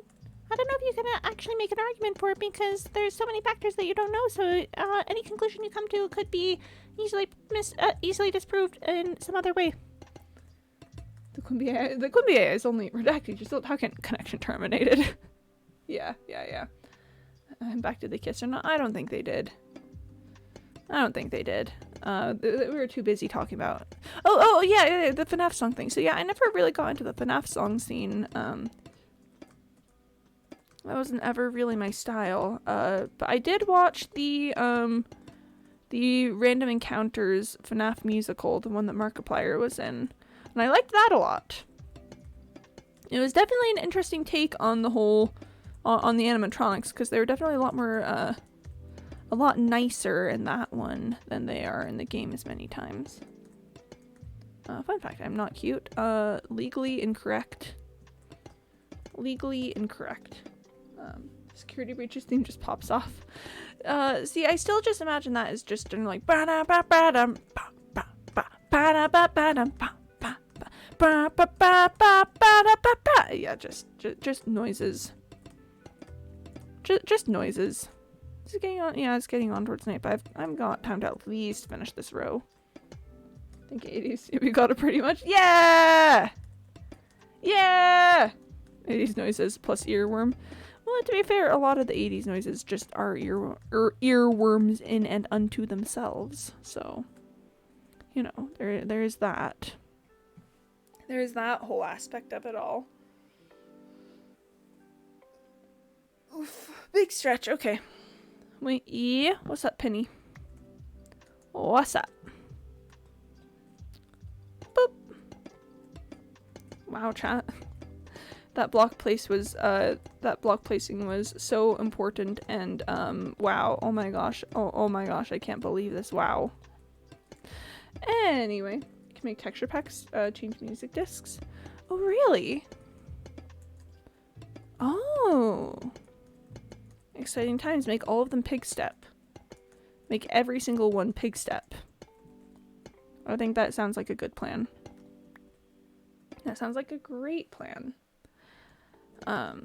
I don't know if you can actually make an argument for it because there's so many factors that you don't know, so any conclusion you come to could be easily disproved in some other way. The Quimby AI is only redacted. You still have connection terminated. yeah. And back to the kiss or not? I don't think they did. We were too busy talking about... Oh, yeah, the FNAF song thing. So yeah, I never really got into the FNAF song scene. That wasn't ever really my style. But I did watch the Random Encounters FNAF musical, the one that Markiplier was in. And I liked that a lot. It was definitely an interesting take on the whole... on the animatronics, because they were definitely a lot more, a lot nicer in that one than they are in the game as many times. Fun fact, I'm not cute. Legally incorrect. Legally incorrect. Security breaches theme just pops off. See, I still just imagine that as just in like yeah, just noises. Just noises. This is getting on. Yeah, it's getting on towards night, but I've got time to at least finish this row. I think 80s. We got it pretty much. Yeah. 80s noises plus earworm. Well, to be fair, a lot of the 80s noises just are earworms in and unto themselves. So, you know, there is that. There's that whole aspect of it all. Oof, big stretch. Okay. Wait, yeah. What's up, Penny? What's up? Boop. Wow, chat. That block placing was so important, and wow. Oh my gosh. Oh my gosh. I can't believe this. Wow. Anyway, you can make texture packs, change music discs. Oh really? Oh. Exciting times. Make all of them pig step. Make every single one pig step. I think that sounds like a good plan. That sounds like a great plan. What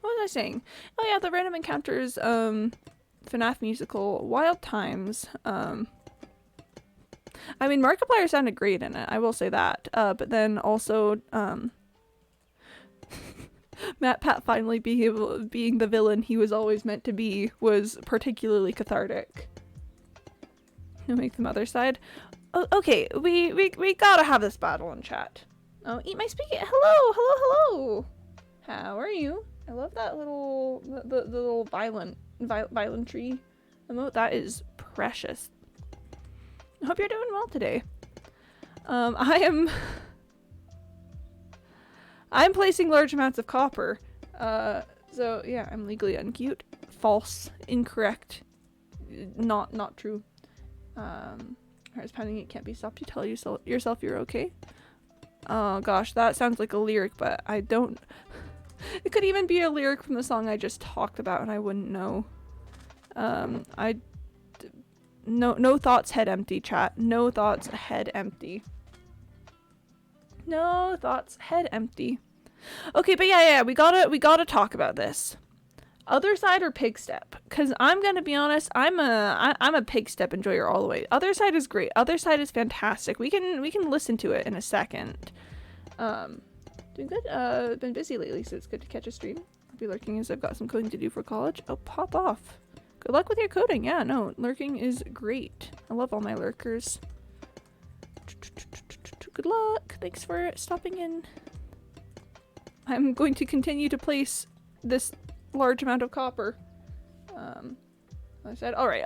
was I saying? Oh yeah, the Random Encounters FNAF musical Wild Times. I mean, Markiplier sounded great in it, I will say that. But then also MatPat finally being the villain he was always meant to be was particularly cathartic. You'll make the other side. Oh, okay, we gotta have this battle in chat. Oh, eat my spaghetti. Hello. How are you? I love that little the little violent tree emote. That is precious. I hope you're doing well today. I'm placing large amounts of copper. So yeah, I'm legally uncute. False. Incorrect. not true. Heart's pounding, it can't be stopped. You tell yourself you're okay. Oh gosh, that sounds like a lyric, but I don't. It could even be a lyric from the song I just talked about, and I wouldn't know. No thoughts, head empty, chat. No thoughts, head empty. No thoughts, head empty. Okay, but yeah, we gotta talk about this. Other Side or Pigstep? Because I'm gonna be honest, I'm a Pigstep enjoyer all the way. Other Side is great. Other Side is fantastic. We can listen to it in a second. Doing good. Been busy lately, so it's good to catch a stream. I'll be lurking as I've got some coding to do for college. Oh, pop off. Good luck with your coding. Yeah, no, lurking is great. I love all my lurkers. Good luck. Thanks for stopping in. I'm going to continue to place this large amount of copper. I said, all right,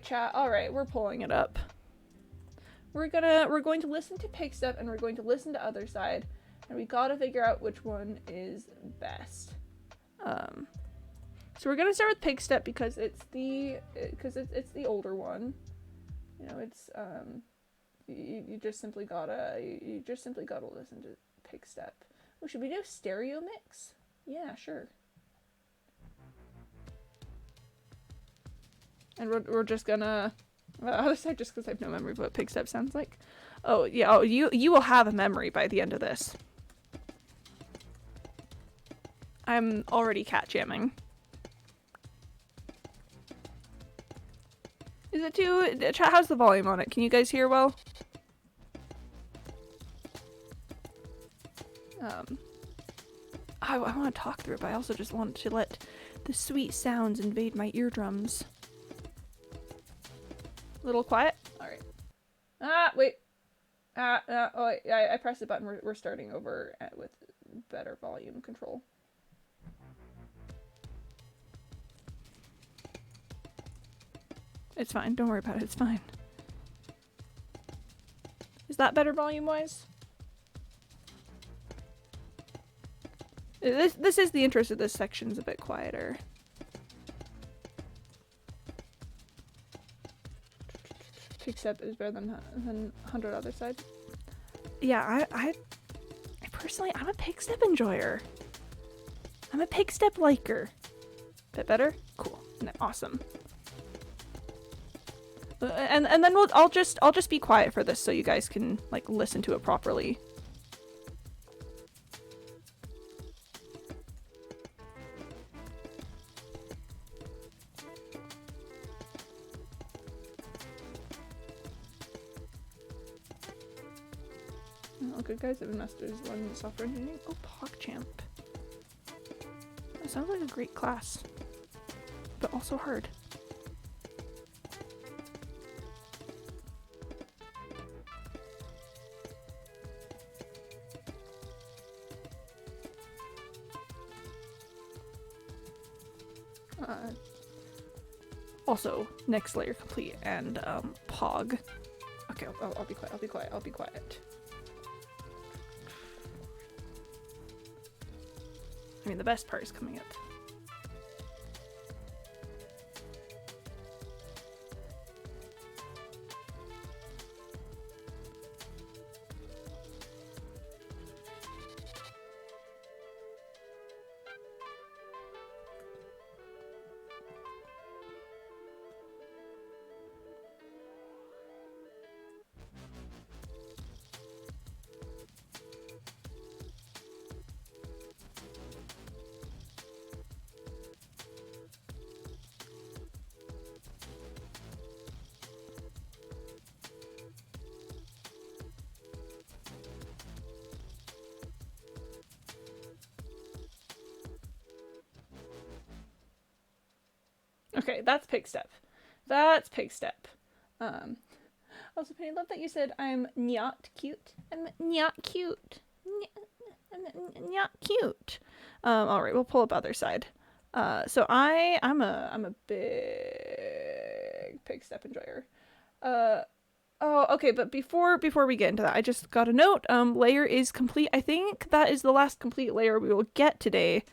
chat. All right, we're pulling it up. We're going to listen to Pigstep and we're going to listen to Other Side, and we gotta figure out which one is best. So we're gonna start with Pigstep because it's the older one. You know, it's you just simply gotta listen to Pigstep. Oh, should we do stereo mix? Yeah, sure. And we're just gonna Other Side just because I have no memory of what Pigstep sounds like. Oh yeah, oh you will have a memory by the end of this. I'm already cat jamming. Is it too... How's the volume on it? Can you guys hear well? I want to talk through it, but I also just want to let the sweet sounds invade my eardrums. A little quiet? Alright. Wait. Oh, I pressed the button. We're starting over with better volume control. It's fine. Don't worry about it. It's fine. Is that better volume-wise? This is the intro, so this section's a bit quieter. Pigstep is better than 100 Other Side. Yeah, I personally, I'm a Pigstep enjoyer. I'm a Pigstep liker. Bit better? Cool. No, awesome. And then I'll just be quiet for this so you guys can like listen to it properly. Oh, good guys, I've Masters 1 software engineering. Oh, PogChamp. That sounds like a great class, but also hard. Also, next layer complete and Pog. Okay, I'll be quiet. I'll be quiet. I mean, the best part is coming up. Okay, that's Pigstep. That's Pigstep. Also, Penny, love that you said I'm not cute. I'm not cute. I'm not cute. Alright, we'll pull up Other Side. So I'm a big Pigstep enjoyer. Oh, okay, but before we get into that, I just got a note. Layer is complete. I think that is the last complete layer we will get today.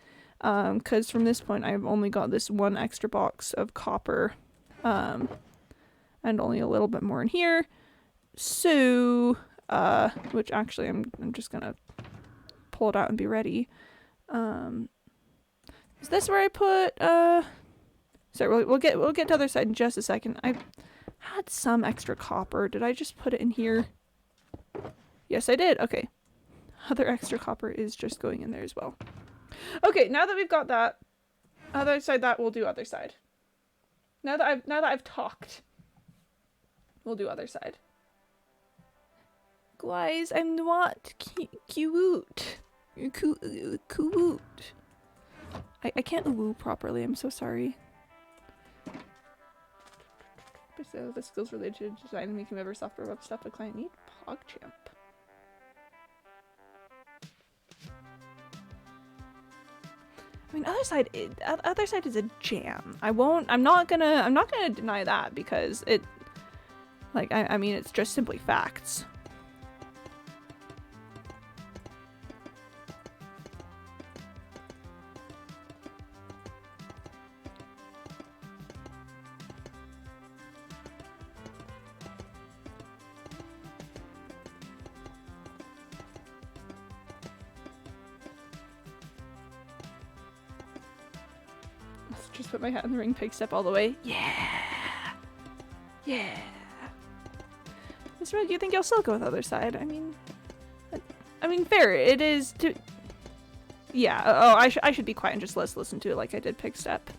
Because from this point I've only got this one extra box of copper, and only a little bit more in here. So, which actually I'm just gonna pull it out and be ready. Is this where I put, sorry, we'll get to the other side in just a second. I had some extra copper. Did I just put it in here? Yes, I did. Okay. Other extra copper is just going in there as well. Okay, now that we've got that, other side, that we'll do other side. Now that I've talked, we'll do other side. Guys, I'm not cute. Cute. I can't woo properly. I'm so sorry. So the skills related to design and making web or software web stuff a client need. PogChamp. I mean, other side is a jam. I'm not gonna deny that because it, like, I mean, it's just simply facts. Just put my hat in the ring, pig step all the way. Yeah! Yeah! Miss Rogue, you think you'll still go with the other side? I mean, fair. It is to... Yeah, oh, I should be quiet and just listen to it like I did pig step.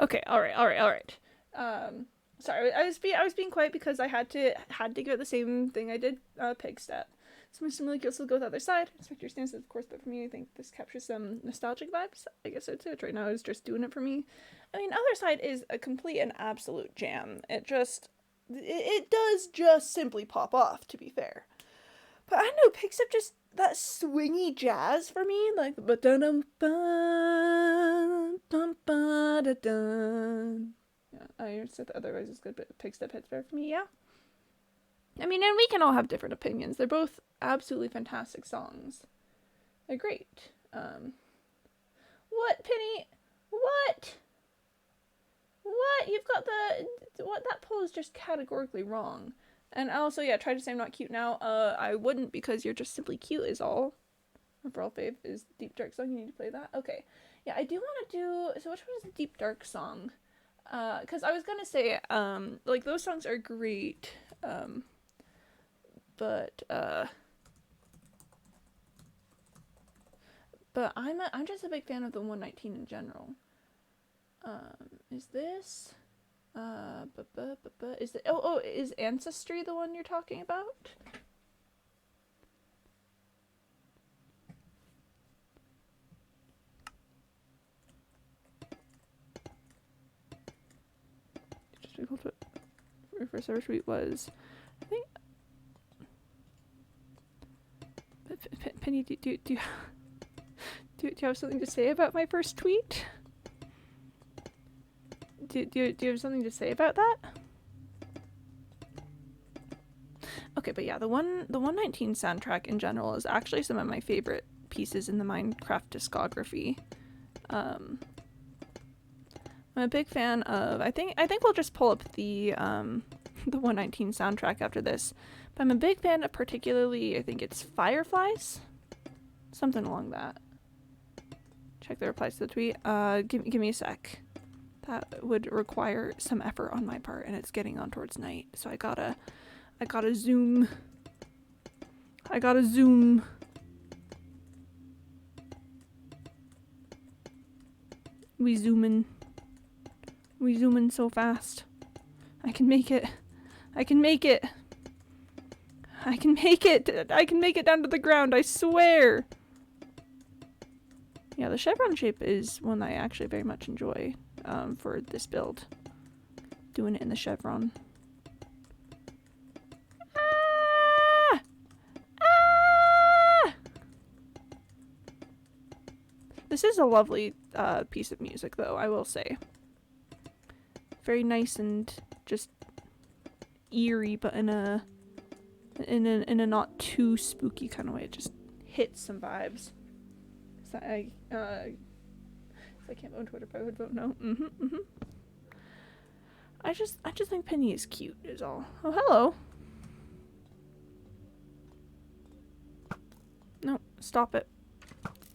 Okay, all right. Sorry, I was being quiet because I had to give it the same thing I did pig step. So Mr. Malik also go the other side. Respect your stance, of course, but for me, I think this captures some nostalgic vibes. I guess I'd say it right now is just doing it for me. I mean, other side is a complete and absolute jam. It does just simply pop off, to be fair. But I don't know, pig step just that swingy jazz for me, like the yeah, I said that otherwise it's good, but pig step hits better for me, yeah. I mean, and we can all have different opinions. They're both absolutely fantastic songs. They're great. What, Penny? What? You've got that poll is just categorically wrong. And also, yeah, try to say I'm not cute now. I wouldn't because you're just simply cute is all. Overall fave is Deep Dark song. You need to play that. Okay. Yeah, I do want to do... So which one is the Deep Dark song? Because I was going to say, like, those songs are great. But, But I'm just a big fan of the 119 in general. Is this is Ancestry the one you're talking about? Just equal to first ever tweet was, I think. Penny, do you have something to say about my first tweet? Do you have something to say about that? Okay, but yeah, the 119 soundtrack in general is actually some of my favorite pieces in the Minecraft discography. I'm a big fan of. I think we'll just pull up the 119 soundtrack after this. But I'm a big fan of, particularly, I think it's Fireflies, something along that. Check the replies to the tweet. Give me a sec. That would require some effort on my part, and it's getting on towards night, so I gotta zoom. We zooming so fast. I can make it down to the ground, I swear. Yeah, the chevron shape is one I actually very much enjoy for this build. Doing it in the chevron. This is a lovely piece of music, though, I will say. Very nice and just eerie, but in a not too spooky kind of way. It just hits some vibes. So I can't vote on Twitter, but I would vote no. I just think Penny is cute, is all. Oh, hello. No, stop it.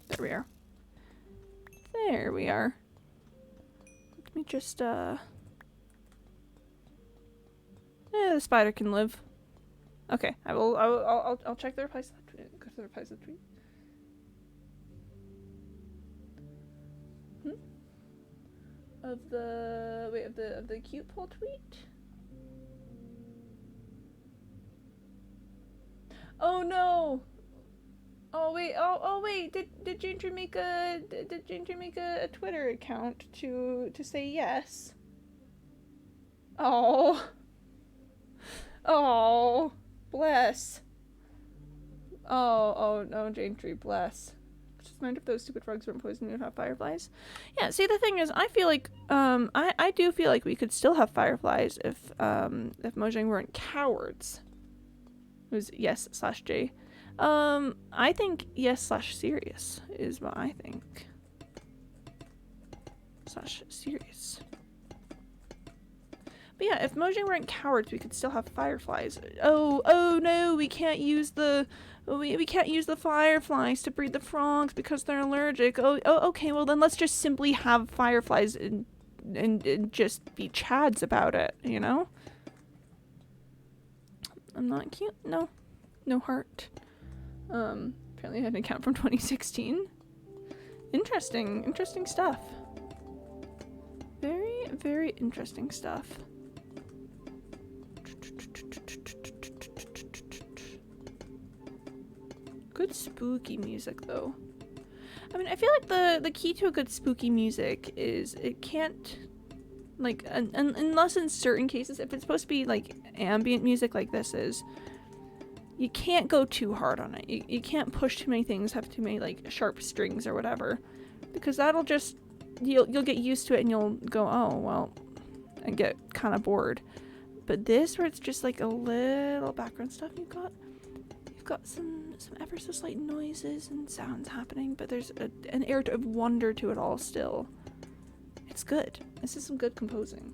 There we are. There we are. Let me just, the spider can live. Okay, I'll check the replies to the tweet. Go to the replies to the tweet. Of the cute poll tweet? Oh no! Oh wait, did Ginger make a Twitter account to say yes? Oh, bless. Oh no, Ginger, bless. Just mind if those stupid frogs weren't poisoned and have fireflies. Yeah, see, the thing is, I feel like I do feel like we could still have fireflies if Mojang weren't cowards. It was yes/J. I think yes/serious is what I think. /serious. But yeah, if Mojang weren't cowards, we could still have fireflies. Oh no, we can't use the fireflies to breed the frogs because they're allergic. Oh, okay, well then let's just simply have fireflies and just be chads about it, you know? I'm not cute. No heart. Apparently I had an account from 2016. Interesting stuff. Very, very interesting stuff. Good spooky music, though. I mean, I feel like the key to a good spooky music is it can't, like, unless in certain cases, if it's supposed to be, like, ambient music like this is, you can't go too hard on it. You can't push too many things, have too many, like, sharp strings or whatever. Because that'll just, you'll get used to it and you'll go, oh, well, and get kind of bored. But this, where it's just, like, a little background stuff you've got some ever so slight noises and sounds happening, but there's an air of wonder to it all still. It's good. This is some good composing.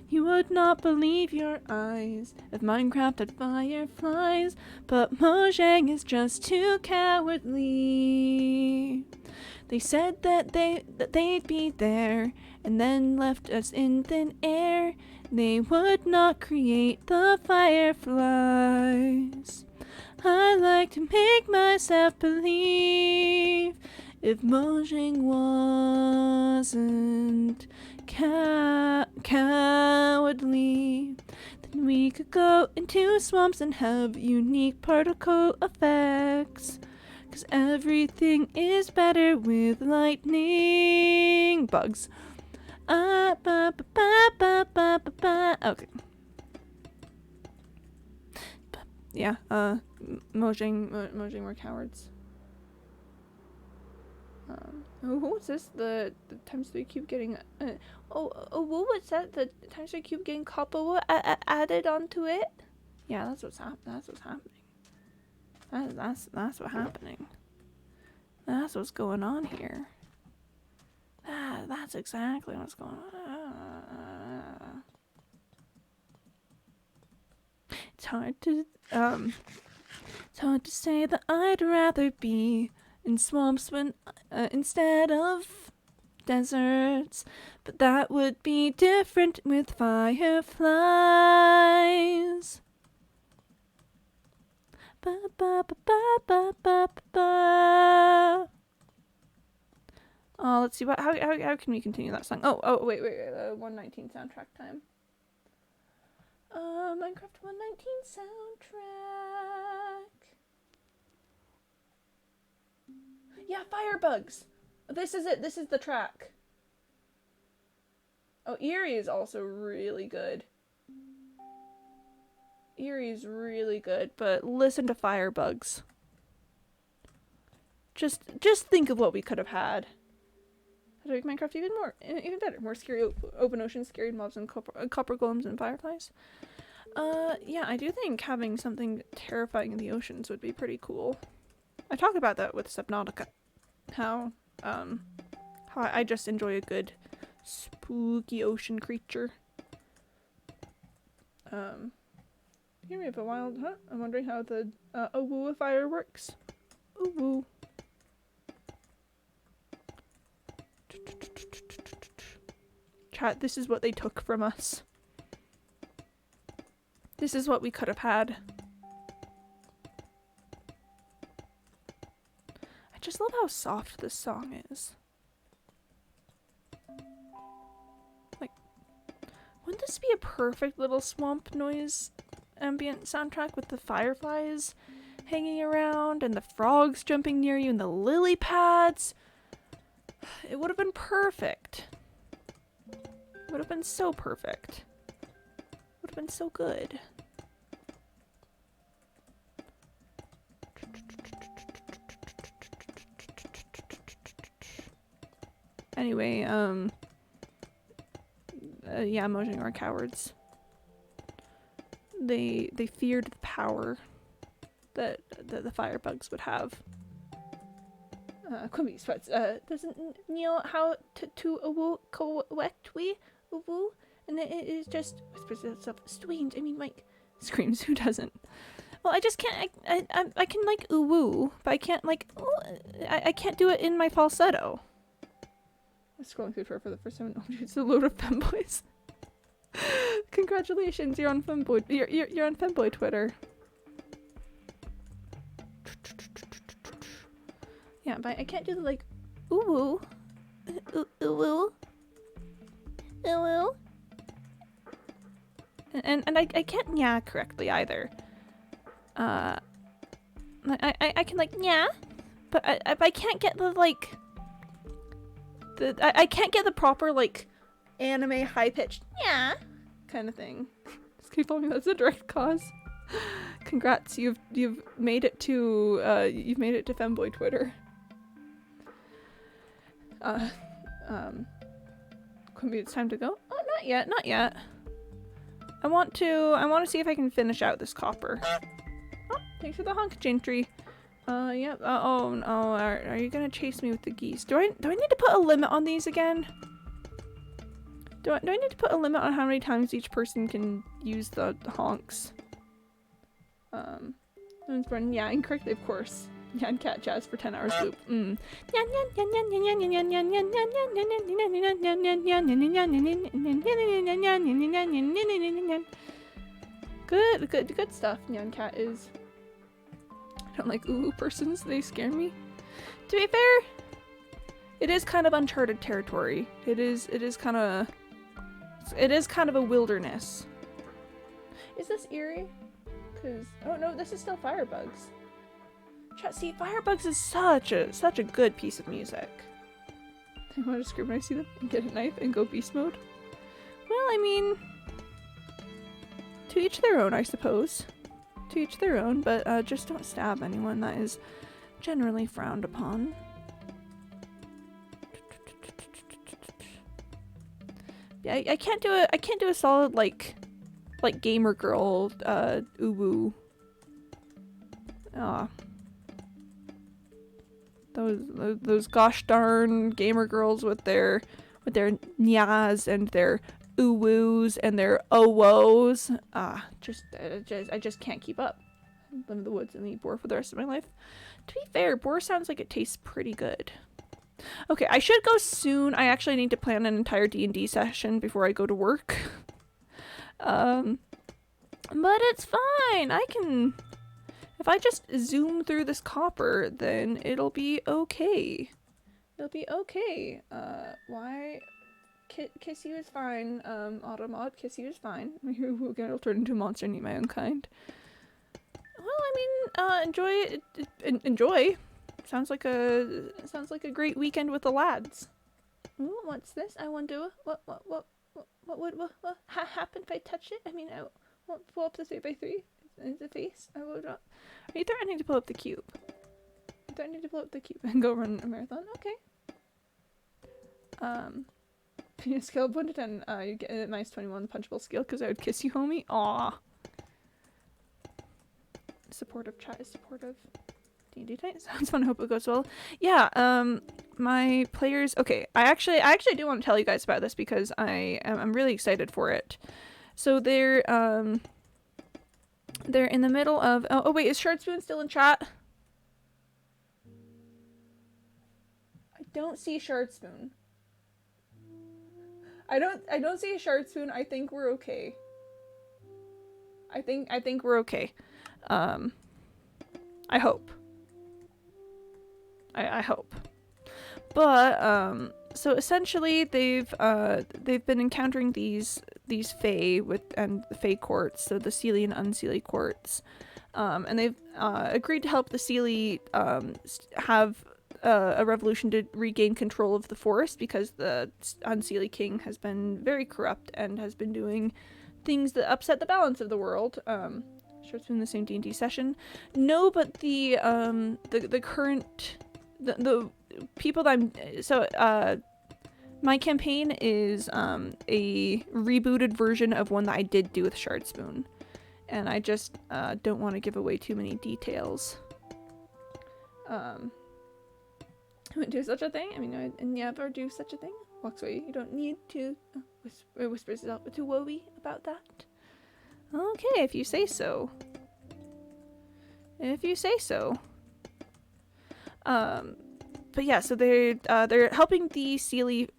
You would not believe your eyes if Minecraft had fireflies, but Mojang is just too cowardly. They said that they'd be there, and then left us in thin air. They would not create the fireflies. I like to make myself believe if Mojang wasn't cowardly, then we could go into swamps and have unique particle effects. 'Cause everything is better with lightning bugs. Okay. Yeah, Mojang were cowards. What's this? The times we keep getting what was that? The times we keep getting copper added onto it? Yeah, that's what's happening. That's what's happening. That's what's going on here. That's exactly what's going on. It's hard to say that I'd rather be in swamps when instead of deserts, but that would be different with fireflies. Ba ba ba ba ba ba ba. Oh, let's see how can we continue that song? Oh wait, 119 soundtrack time. Minecraft 119 soundtrack. Yeah, firebugs. This is it. This is the track. Oh, Eerie is also really good. Eerie's really good, but listen to firebugs. Just think of what we could have had. How to make Minecraft even better. More scary open ocean, scary mobs, and copper golems and fireflies. Yeah, I do think having something terrifying in the oceans would be pretty cool. I talk about that with Subnautica. How I just enjoy a good spooky ocean creature. Hear me up a wild, huh? I'm wondering how the Owoo fire works. Owoo. Chat, this is what they took from us. This is what we could have had. I just love how soft this song is. Like, wouldn't this be a perfect little swamp noise ambient soundtrack with the fireflies hanging around and the frogs jumping near you and the lily pads? It would have been perfect. It would have been so perfect. It would have been so good. Anyway, yeah, Mojang are cowards. They feared the power that the firebugs would have. Quimby sweats. Doesn't know how to correct we woo, and it is just whispers itself. Strange. I mean, like screams. Who doesn't? Well, I just can't. I can like woo, but I can't like. I can't do it in my falsetto. I was scrolling through Twitter for the first time. Oh, it's a load of femboys. Congratulations, you're on femboy. You're on femboy Twitter. Yeah, but I can't do the like, ooh, and I can't yeah correctly either. I can like yeah, but I can't get the like. I can't get the proper like anime high pitched yeah kind of thing. Just keep telling me that's a direct cause. Congrats, you've made it to femboy Twitter. Quimby, it's time to go. Oh, not yet. I want to see if I can finish out this copper. Oh, thanks for the honk, Gentry. Yeah. Oh no. Are you gonna chase me with the geese? Do I need to put a limit on these again? Do I need to put a limit on how many times each person can use the honks? Yeah, incorrectly, of course. Yan cat jazz for 10 hours loop. Good stuff, Nyan cat is. don't like ooh persons, they scare me. To be fair, it is kind of uncharted territory. It is kind of a wilderness. Is this eerie? Cause oh no, this is still Firebugs. See, Firebugs is such a good piece of music. I want to scream when I see them and get a knife and go beast mode. Well, I mean, to each their own, I suppose. To each their own, but just don't stab anyone. That is generally frowned upon. Yeah, I can't do a solid like gamer girl uwu. Those gosh darn gamer girls with their nyas and their uwus and their owos. I just can't keep up. Live in the woods and eat boar for the rest of my life. To be fair, boar sounds like it tastes pretty good. Okay, I should go soon. I actually need to plan an entire D&D session before I go to work. But it's fine. I can... If I just zoom through this copper, then it'll be okay. It'll be okay. Why? Kiss you is fine. Automod, kiss you is fine. I'll turn into a monster and eat my own kind. Well, I mean, enjoy. Sounds like a great weekend with the lads. Ooh, what's this? I wonder what would happen if I touch it? I mean, I won't pull up the 3x3 in the face. I will not. Are you threatening to pull up the cube? I'm threatening to pull up the cube and go run a marathon. Okay. Penis skill of 1 to 10. You get a minus 21 punchable skill because I would kiss you, homie. Aw. Supportive chat is supportive. D&D tight sounds fun. I hope it goes well. Yeah. My players. Okay. I actually do want to tell you guys about this because I'm really excited for it. So they're in the middle of. Oh wait, is Shardspoon still in chat? I don't see Shardspoon. I don't see a Shardspoon. I think we're okay. I think we're okay. I hope. I hope. But so essentially they've been encountering these Fae and the Fae courts, so the Seelie and Unseelie courts. And they've agreed to help the Seelie have a revolution to regain control of the forest because the Unseelie king has been very corrupt and has been doing things that upset the balance of the world. Sure, it's been the same D&D session. No, but the current the people that my campaign is a rebooted version of one that I did do with Shardspoon, and I just don't want to give away too many details. I wouldn't do such a thing. I mean, I would never do such a thing. Walks away. You don't need to whispers it out to Wowie about that. Okay, if you say so. If you say so. But yeah, so they're helping the Seelie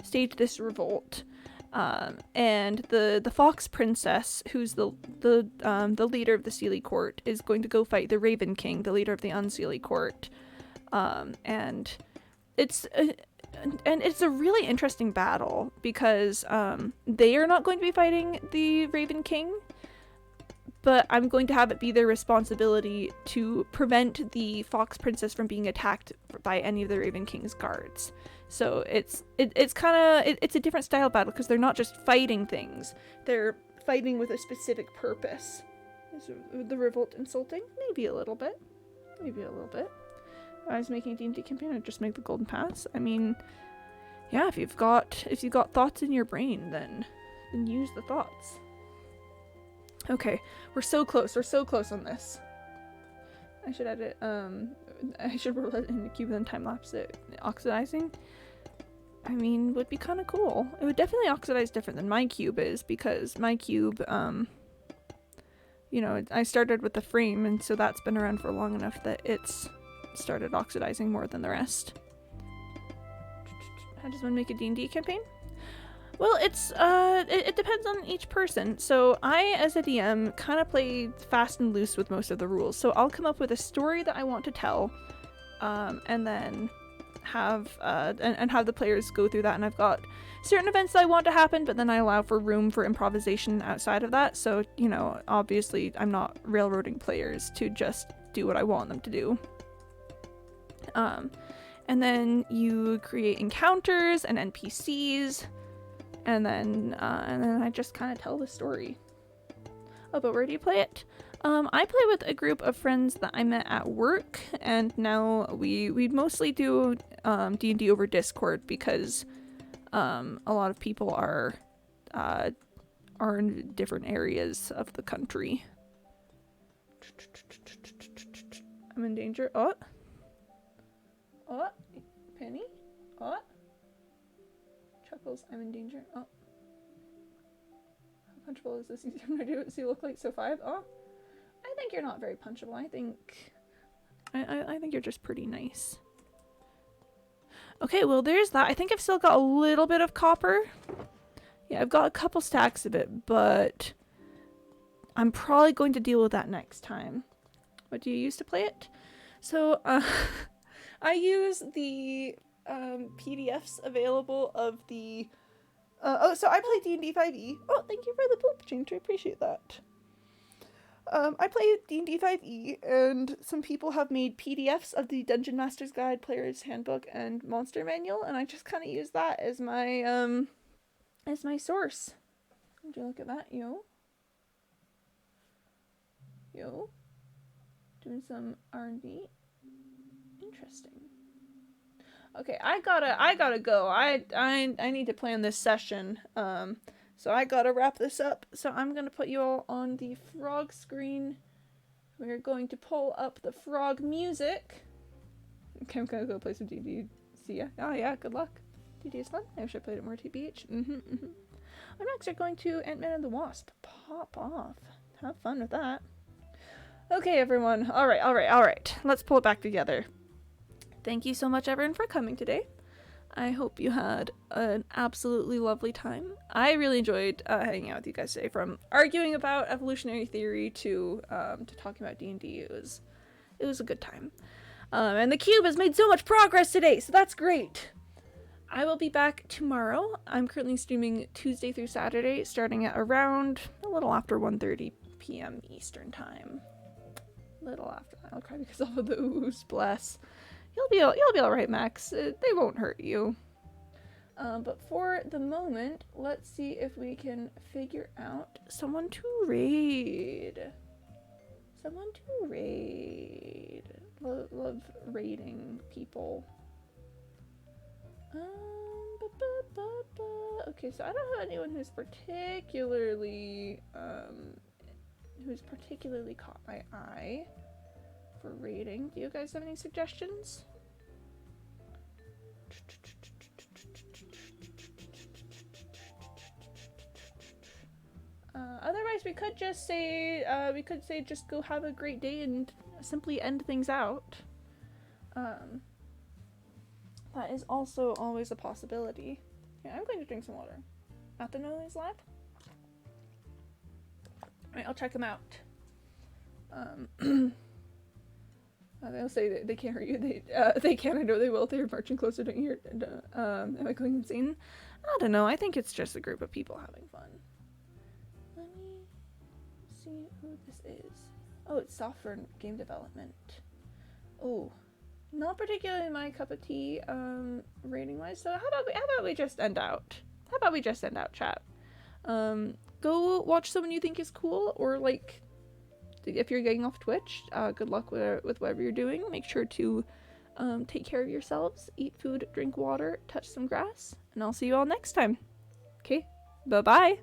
stage this revolt. And the Fox Princess, who's the leader of the Seelie court, is going to go fight the Raven King, the leader of the Unseelie court. And it's a really interesting battle because they are not going to be fighting the Raven King, but I'm going to have it be their responsibility to prevent the Fox Princess from being attacked by any of the Raven King's guards. So it's a different style battle because they're not just fighting things, they're fighting with a specific purpose. Is the revolt insulting? Maybe a little bit. Maybe a little bit. If I was making a D&D campaign, I'd just make the golden pass. I mean, yeah, if you've got thoughts in your brain, then use the thoughts. Okay, we're so close on this. I should edit, I should roll it in the cube and then time-lapse it. Oxidizing, I mean, would be kind of cool. It would definitely oxidize different than my cube is, because my cube, you know, I started with the frame, and so that's been around for long enough that it's started oxidizing more than the rest. How does one make a D&D campaign? Well, it depends on each person. So I, as a DM, kind of play fast and loose with most of the rules. So I'll come up with a story that I want to tell, and then have and have the players go through that. And I've got certain events that I want to happen, but then I allow for room for improvisation outside of that. So, you know, obviously I'm not railroading players to just do what I want them to do. And then you create encounters and NPCs, and then I just kind of tell the story. Oh, but where do you play it? I play with a group of friends that I met at work, and now we mostly do D&D over Discord because a lot of people are in different areas of the country. I'm in danger. Oh, Penny. Oh, Chuckles. I'm in danger. Oh, how punchable is this? I'm gonna do it. So you look like So5. Oh, I think you're not very punchable. I think you're just pretty nice. Okay, well there's that. I think I've still got a little bit of copper. Yeah, I've got a couple stacks of it, but I'm probably going to deal with that next time. What do you use to play it? So, I use the PDFs available of the... so I play D&D 5e. Oh, thank you for the poop change. I appreciate that. I play D&D 5e, and some people have made PDFs of the Dungeon Master's Guide, Player's Handbook, and Monster Manual, and I just kind of use that as my source. Would you look at that, yo? Yo. Doing some R&D. Interesting. Okay, I gotta go. I need to plan this session. So I gotta wrap this up. So I'm gonna put you all on the frog screen. We're going to pull up the frog music. Okay, I'm gonna go play some D&D. See ya. Oh yeah, good luck. D&D is fun. I wish I played it more TBH. Our next are going to Ant-Man and the Wasp. Pop off. Have fun with that. Okay, everyone. All right. Let's pull it back together. Thank you so much, everyone, for coming today. I hope you had an absolutely lovely time. I really enjoyed hanging out with you guys today, from arguing about evolutionary theory to talking about D&D. It was a good time. And the cube has made so much progress today, so that's great. I will be back tomorrow. I'm currently streaming Tuesday through Saturday, starting at around a little after 1:30 p.m. Eastern time. Little after that. I'll cry because of the ooze. Bless. You'll be all right, Max. They won't hurt you. But for the moment, let's see if we can figure out someone to raid. Love raiding people. Okay, so I don't have anyone who's particularly caught my eye for raiding. Do you guys have any suggestions? Otherwise, we could say just go have a great day and simply end things out. That is also always a possibility. Yeah, I'm going to drink some water. At the Noise Lab. Alright, I'll check them out. They'll say that they can't hurt you. They can. I know they will. They're marching closer to here. Am I going insane? I don't know. I think it's just a group of people having fun. Let me see who this is. Oh, it's software and game development. Oh, not particularly my cup of tea, rating wise. So how about we just end out? How about we just end out, chat? Go watch someone you think is cool, or like, if you're getting off Twitch, good luck with whatever you're doing. Make sure to take care of yourselves, eat food, drink water, touch some grass, and I'll see you all next time. Okay, bye-bye.